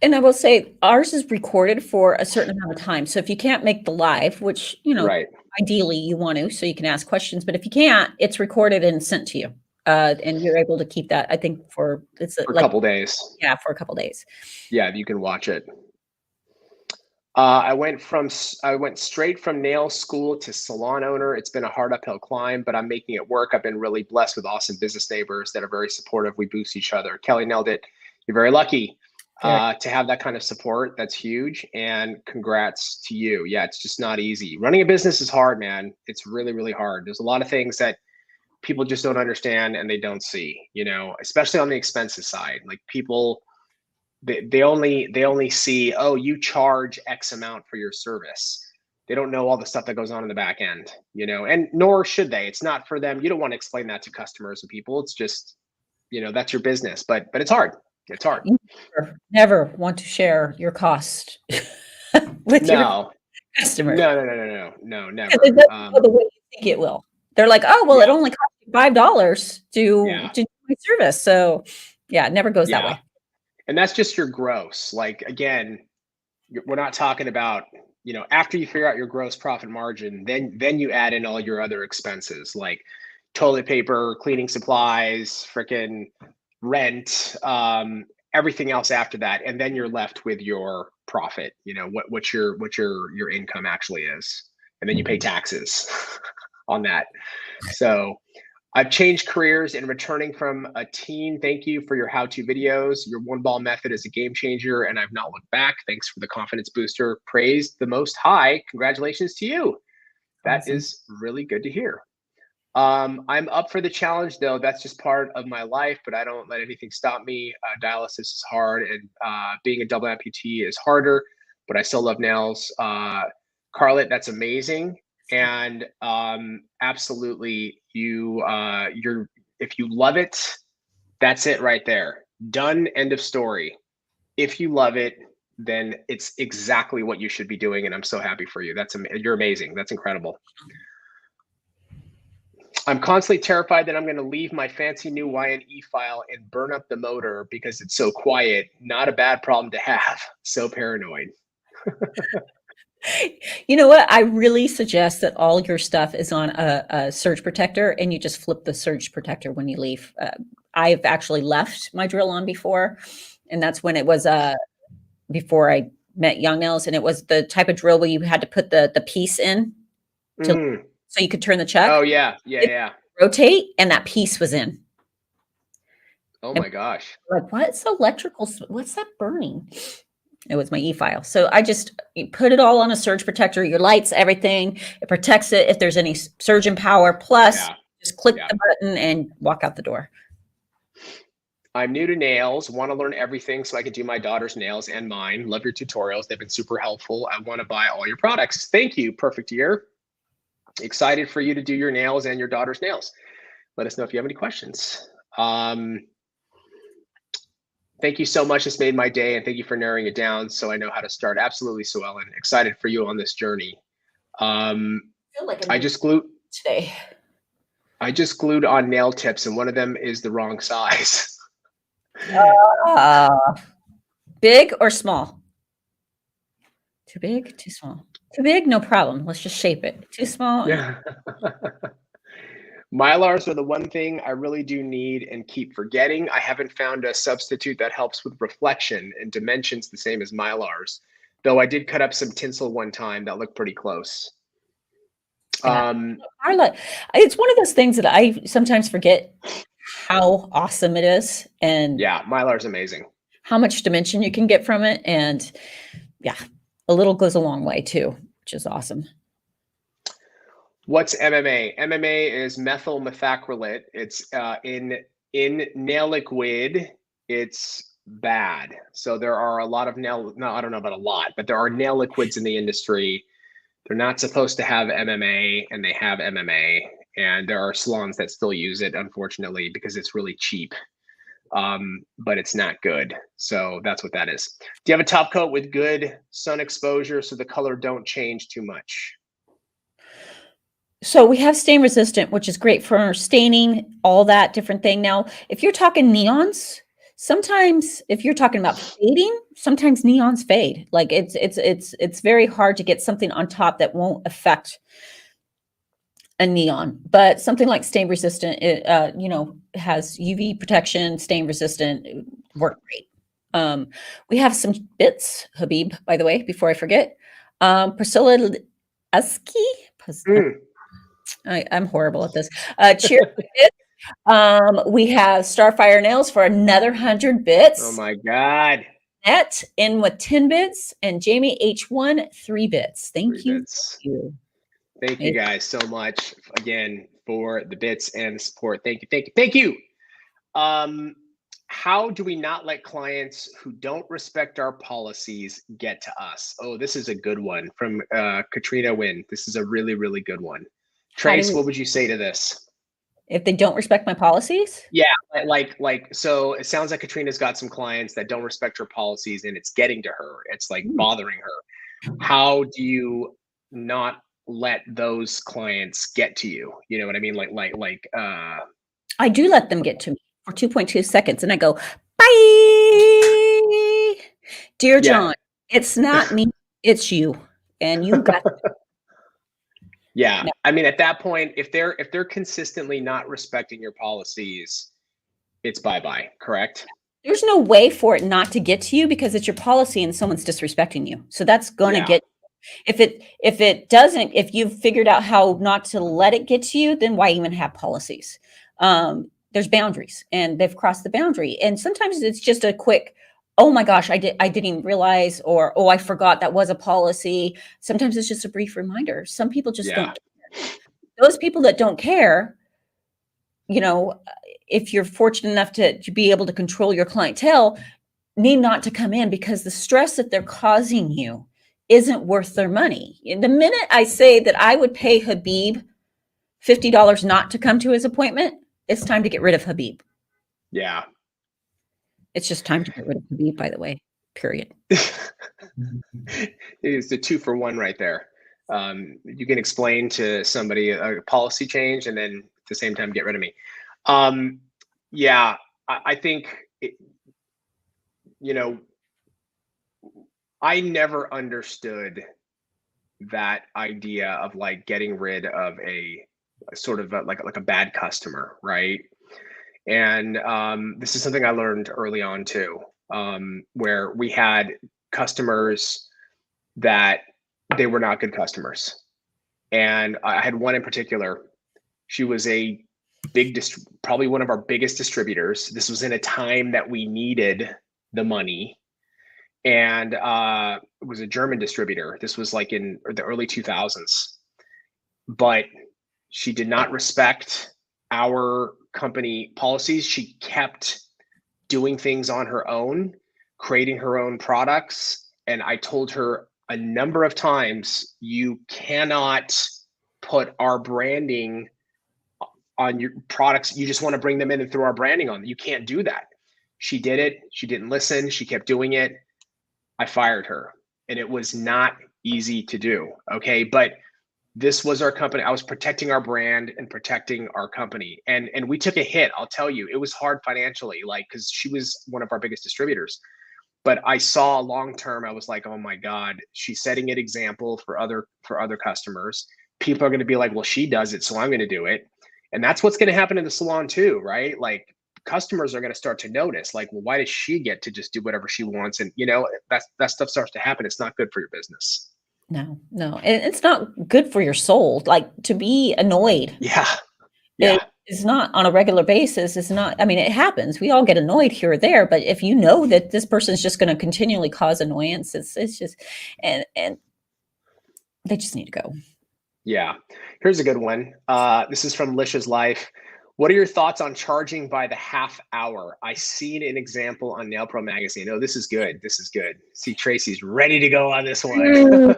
And I will say ours is recorded for a certain amount of time. So if you can't make the live, which, right. Ideally you want to, so you can ask questions, but if you can't, it's recorded and sent to you. And you're able to keep that, I think, for a couple days. Yeah, for a couple days. Yeah, you can watch it. I went straight from nail school to salon owner. It's been a hard uphill climb, but I'm making it work. I've been really blessed with awesome business neighbors that are very supportive. We boost each other. Kelly nailed it. You're very lucky to have that kind of support. That's huge. And congrats to you. Yeah, it's just not easy. Running a business is hard, man. It's really, really hard. There's a lot of things that people just don't understand and they don't see, especially on the expenses side. Like people, they only see, oh, you charge X amount for your service. They don't know all the stuff that goes on in the back end, and nor should they. It's not for them. You don't want to explain that to customers and people. It's just, that's your business, but it's hard. It's hard. You never want to share your cost with your customers. No, never. It doesn't go the way you think it will. They're like, oh, well, it only costs you $5 to do my service. So yeah, it never goes that way. And that's just your gross. Like, again, we're not talking about, after you figure out your gross profit margin, then you add in all your other expenses like toilet paper, cleaning supplies, freaking rent, everything else after that. And then you're left with your profit, what your income actually is. And then you pay taxes on that. So I've changed careers in returning from a teen. Thank you for your how-to videos. Your one ball method is a game changer and I've not looked back. Thanks for the confidence booster. Praise the Most High. Congratulations to you. That is really good to hear. I'm up for the challenge though. That's just part of my life, but I don't let anything stop me. Dialysis is hard and being a double amputee is harder, but I still love nails. Carlet, that's amazing. And absolutely, if you love it, that's it right there. Done. End of story. If you love it, then it's exactly what you should be doing, and I'm so happy for you. You're amazing. That's incredible. I'm constantly terrified that I'm going to leave my fancy new YNE file and burn up the motor because it's so quiet. Not a bad problem to have. So paranoid. You know what? I really suggest that all your stuff is on a surge protector and you just flip the surge protector when you leave. I've actually left my drill on before, and that's when it was before I met Young Nails, and it was the type of drill where you had to put the piece in so you could turn the chuck. Oh yeah. Rotate, and that piece was in. Oh my gosh. Like, what's electrical? What's that burning? It was my e-file. So you put it all on a surge protector, your lights, everything. It protects it if there's any surge in power. Plus, just click the button and walk out the door. I'm new to nails, want to learn everything so I can do my daughter's nails and mine. Love your tutorials. They've been super helpful. I want to buy all your products. Thank you. Perfect year. Excited for you to do your nails and your daughter's nails. Let us know if you have any questions. Thank you so much. This made my day, and thank you for narrowing it down so I know how to start. Absolutely, Sue Ellen. Excited for you on this journey. I just glued on nail tips, and one of them is the wrong size. Big or small? Too big, too small. Too big, no problem. Let's just shape it. Too small. Yeah. Mylars are the one thing I really do need and keep forgetting. I haven't found a substitute that helps with reflection and dimensions the same as Mylars, though I did cut up some tinsel one time that looked pretty close. Yeah. It's one of those things that I sometimes forget how awesome it is and Yeah, Mylar's amazing. how much dimension you can get from it. And yeah, a little goes a long way too, which is awesome. What's MMA? MMA is methyl methacrylate. It's in nail liquid. It's bad. So there are a lot of no, I don't know about a lot, but there are nail liquids in the industry. They're not supposed to have MMA, and they have MMA. And there are salons that still use it, unfortunately, because it's really cheap. But it's not good. So that's what that is. Do you have a top coat with good sun exposure so the color don't change too much? So we have stain resistant, which is great for staining, all that different thing. Now, if you're talking neons, sometimes if you're talking about fading, sometimes neons fade. Like it's very hard to get something on top that won't affect a neon. But something like stain resistant, it has UV protection, stain resistant, work great. We have some bits, Habib, by the way, before I forget. Priscilla Usky. I'm horrible at this. Cheers. We have Starfire Nails for another 100 bits. Oh my God. Net in with 10 bits and Jamie H1, 3 bits. Thank you. Thank you guys so much again for the bits and the support. Thank you. How do we not let clients who don't respect our policies get to us? Oh, this is a good one from Katrina Wynn. This is a really, really good one. Trace, what would you say to this? If they don't respect my policies? Yeah, so it sounds like Katrina's got some clients that don't respect her policies and it's getting to her. It's like bothering her. How do you not let those clients get to you? You know what I mean? I do let them get to me for 2.2 seconds and I go, bye. Dear John, it's not me, it's you. And you got Yeah. No. I mean, at that point, if they're consistently not respecting your policies, it's bye-bye, correct? There's no way for it not to get to you because it's your policy and someone's disrespecting you. So that's going to get, if it doesn't, if you've figured out how not to let it get to you, then why even have policies? There's boundaries and they've crossed the boundary. And sometimes it's just a quick, oh my gosh, I didn't even realize, or, oh, I forgot that was a policy. Sometimes it's just a brief reminder. Some people just don't care. Those people that don't care, if you're fortunate enough to be able to control your clientele, need not to come in because the stress that they're causing you isn't worth their money. The minute I say that I would pay Habib $50 not to come to his appointment, it's time to get rid of Habib. Yeah. It's just time to get rid of Habib, by the way, period. It's the 2-for-1 right there. You can explain to somebody a policy change and then at the same time get rid of me. I think, I never understood that idea of like getting rid of a sort of like a bad customer, right? And this is something I learned early on too, where we had customers that they were not good customers. And I had one in particular. She was a big, probably one of our biggest distributors. This was in a time that we needed the money. And it was a German distributor. This was like in the early 2000s. But she did not respect our company policies. She kept doing things on her own, creating her own products. And I told her a number of times, you cannot put our branding on your products. You just want to bring them in and throw our branding on them. You can't do that. She did it. She didn't listen. She kept doing it. I fired her. And it was not easy to do. Okay. But this was our company. I was protecting our brand and protecting our company. And we took a hit. I'll tell you, it was hard financially, like, because she was one of our biggest distributors. But I saw long term, I was like, oh my God, she's setting an example for other customers. People are going to be like, well, she does it, so I'm going to do it. And that's what's going to happen in the salon too, right? Like customers are going to start to notice, like, well, why does she get to just do whatever she wants? And that stuff starts to happen. It's not good for your business. No, and it's not good for your soul. Like to be annoyed. Yeah. Yeah. It's not on a regular basis. It's not, I mean, it happens. We all get annoyed here or there, but if you know that this person is just going to continually cause annoyance, it's just, and they just need to go. Yeah. Here's a good one. This is from Lisha's Life. What are your thoughts on charging by the half hour? I seen an example on Nail Pro Magazine. Oh, this is good. This is good. See, Tracy's ready to go on this one.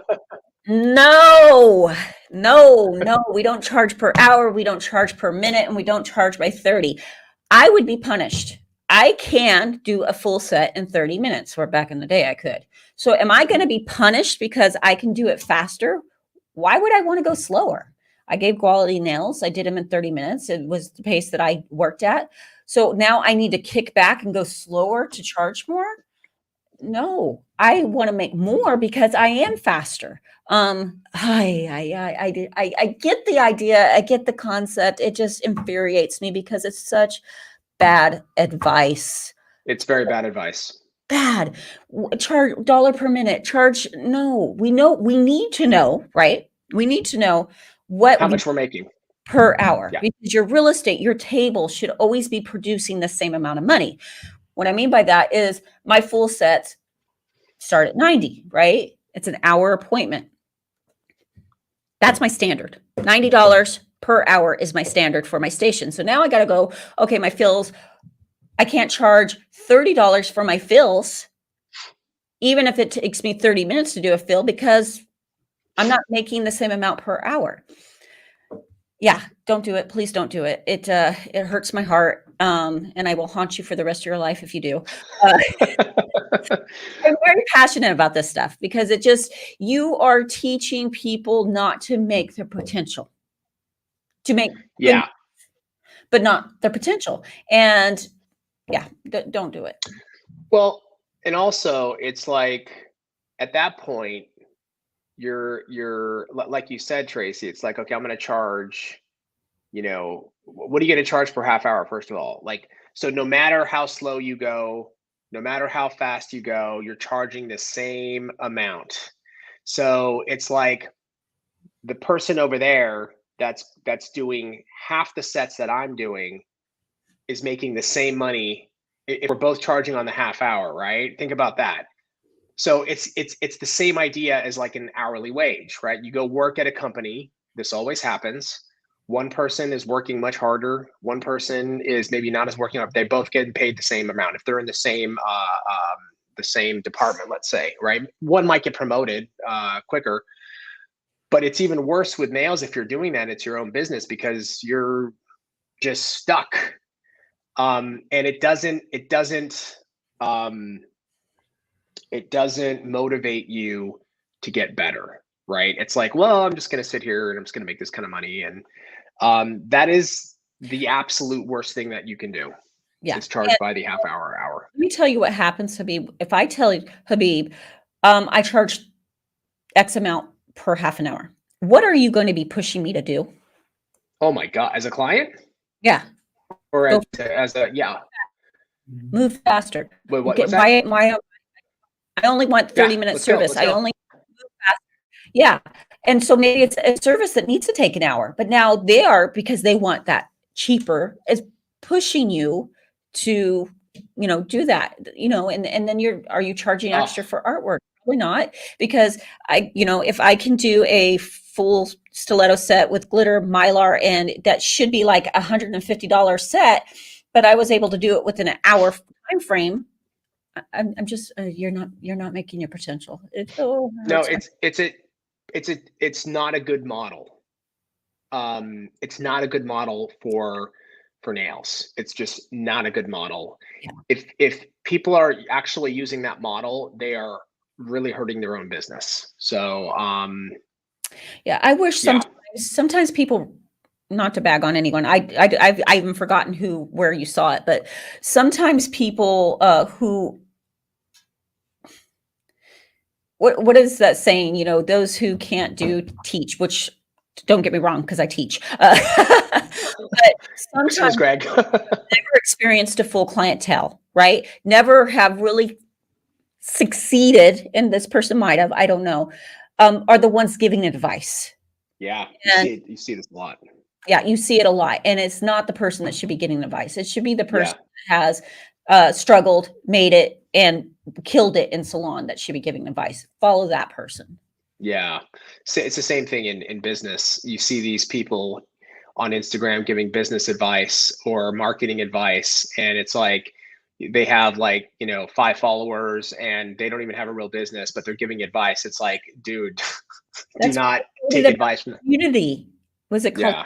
No, we don't charge per hour. We don't charge per minute, and we don't charge by 30. I would be punished. I can do a full set in 30 minutes, where back in the day I could. So am I going to be punished because I can do it faster? Why would I want to go slower? I gave quality nails. I did them in 30 minutes. It was the pace that I worked at. So now I need to kick back and go slower to charge more? No, I want to make more because I am faster. I get the idea. I get the concept. It just infuriates me because it's such bad advice. It's very bad advice. Bad. Charge dollar per minute. Charge. No, we need to know, right? We need to know how much we're making per hour, because your real estate, your table should always be producing the same amount of money. What I mean by that is my full sets start at 90, right? It's an hour appointment. That's my standard. $90 per hour is my standard for my station. So now I got to go, okay, my fills, I can't charge $30 for my fills, even if it takes me 30 minutes to do a fill, because I'm not making the same amount per hour. Yeah, don't do it. Please don't do it. It hurts my heart. And I will haunt you for the rest of your life if you do. I'm very passionate about this stuff because you are teaching people not to make their potential, to make, but not their potential. And don't do it. Well, and also it's like at that point, you're like you said, Tracy, it's like, okay, I'm going to charge, what are you going to charge per half hour? First of all, like, so no matter how slow you go, no matter how fast you go, you're charging the same amount. So it's like the person over there that's doing half the sets that I'm doing is making the same money if we're both charging on the half hour, right? Think about that. So it's the same idea as like an hourly wage, right? You go work at a company. This always happens. One person is working much harder. One person is maybe not as working hard. They both getting paid the same amount if they're in the same department, let's say, right? One might get promoted quicker, but it's even worse with nails if you're doing that. It's your own business because you're just stuck, and it doesn't motivate you to get better, right? It's like, well, I'm just going to sit here and I'm just going to make this kind of money. And that is the absolute worst thing that you can do. Yeah. It's charged by the half hour. Let me tell you what happens, Habib. If I tell you, Habib, I charge X amount per half an hour, what are you going to be pushing me to do? Oh my God. As a client? Yeah. Or as a move faster. Wait, what's that? I only want 30-minute service. I only move faster. Yeah. And so maybe it's a service that needs to take an hour, but now they are, because they want that cheaper, is pushing you to, do that, and then are you charging extra for artwork? Probably not, because if I can do a full stiletto set with glitter, Mylar, and that should be like $150 set, but I was able to do it within an hour time frame. I'm just you're not making your potential. It's not a good model. It's not a good model for nails. It's just not a good model. Yeah. If people are actually using that model, they are really hurting their own business. So yeah, I wish sometimes people, not to bag on anyone, I've even forgotten where you saw it, but sometimes people who what is that saying? You know, those who can't do teach, which don't get me wrong, because I teach. But sometimes Greg. never experienced a full clientele, right? Never have really succeeded, and this person might have, I don't know, are the ones giving advice. Yeah, you see this a lot. Yeah, you see it a lot. And it's not the person that should be getting advice. It should be the person that has struggled, made it, and killed it in salon that should be giving advice. Follow that person. Yeah. So it's the same thing in business. You see these people on Instagram giving business advice or marketing advice, and it's like they have like, 5 followers and they don't even have a real business, but they're giving advice. It's like, dude, do not take advice from community. Was it called? Yeah.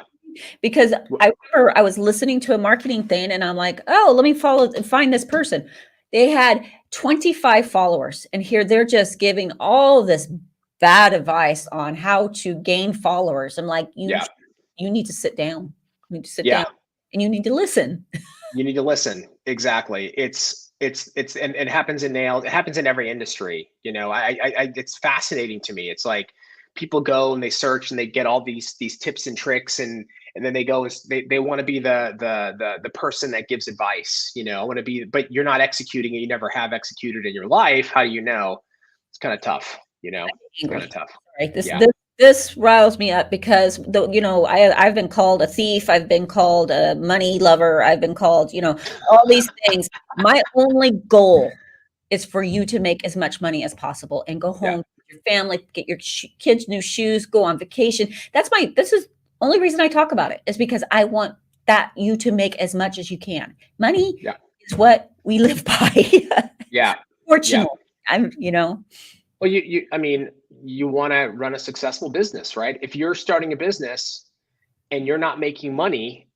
Because I remember I was listening to a marketing thing and I'm like, oh, let me find this person. They had 25 followers, and here they're just giving all this bad advice on how to gain followers. I'm like, you need to sit down. You need to sit down and you need to listen. You need to listen. Exactly. It's and it happens in nails. It happens in every industry. It's fascinating to me. It's like people go and they search and they get all these tips and tricks, and then they go, they want to be the person that gives advice. I want to be, but you're not executing it. You never have executed in your life. How do you know? It's kind of tough. It's kind of tough. Right. This riles me up because I've been called a thief. I've been called a money lover. I've been called, all these things. My only goal is for you to make as much money as possible and go home, with your family, get your kids new shoes, go on vacation. This is only reason I talk about it, is because I want you to make as much as you can. Money is what we live by. Fortunately, Well, you want to run a successful business, right? If you're starting a business and you're not making money,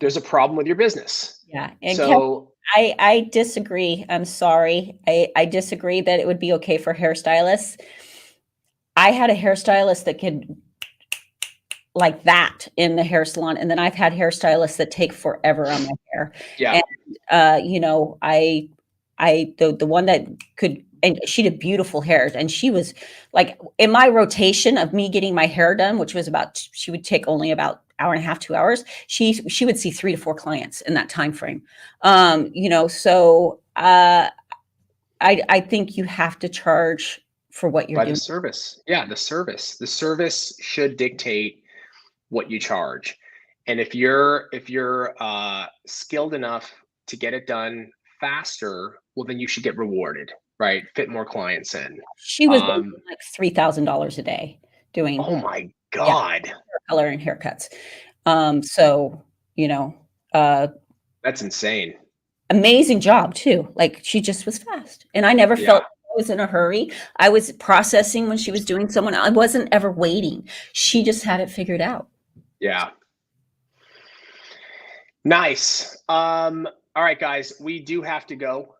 there's a problem with your business. Yeah. And so I disagree. I'm sorry. I disagree that it would be okay for hairstylists. I had a hairstylist that could like that in the hair salon. And then I've had hairstylists that take forever on my hair. Yeah. And, the one that could, and she did beautiful hair, and she was like in my rotation of me getting my hair done, which was she would take only about hour and a half, 2 hours. She would see 3 to 4 clients in that time frame. So I think you have to charge for what you're doing. The service. Yeah, the service should dictate what you charge. And if you're skilled enough to get it done faster, well, then you should get rewarded. Right, fit more clients in. She was like $3,000 a day doing. Oh my God! Hair color and haircuts. That's insane. Amazing job too. Like, she just was fast, and I never felt I was in a hurry. I was processing when she was doing someone. I wasn't ever waiting. She just had it figured out. Yeah. Nice. All right, guys, we do have to go.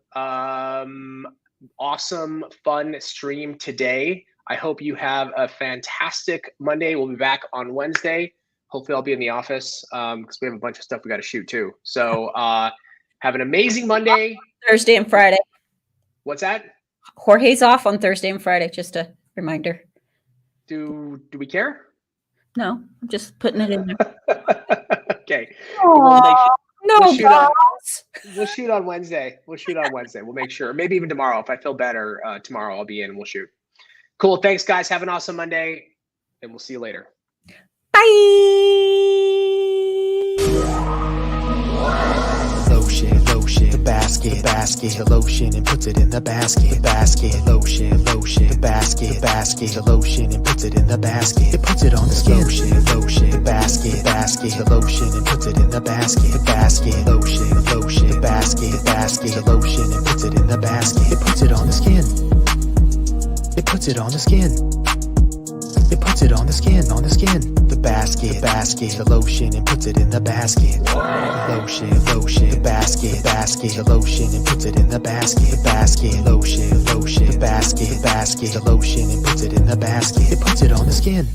Awesome, fun stream today. I hope you have a fantastic Monday. We'll be back on Wednesday. Hopefully I'll be in the office because we have a bunch of stuff we got to shoot too. So have an amazing Monday. Thursday and Friday. What's that? Jorge's off on Thursday and Friday. Just a reminder. Do we care? No, I'm just putting it in there. Okay. We'll shoot on Wednesday. We'll make sure. Maybe even tomorrow. If I feel better tomorrow, I'll be in and we'll shoot. Cool. Thanks, guys. Have an awesome Monday, and we'll see you later. Bye. Lotion, the basket, the lotion, and puts it in the basket, lotion, the basket, the lotion, and puts it in the basket. It puts it on the skin. Lotion, the basket, the lotion, and puts it in the basket, lotion, the basket, the lotion, and puts it in the basket. It puts it on the skin. It puts it on the skin. It puts it on the skin, The basket, the lotion, and puts it in the basket. Lotion, the basket, the lotion, and puts it in the basket. Lotion, the basket, the lotion, and puts it in the basket. It puts it on the skin.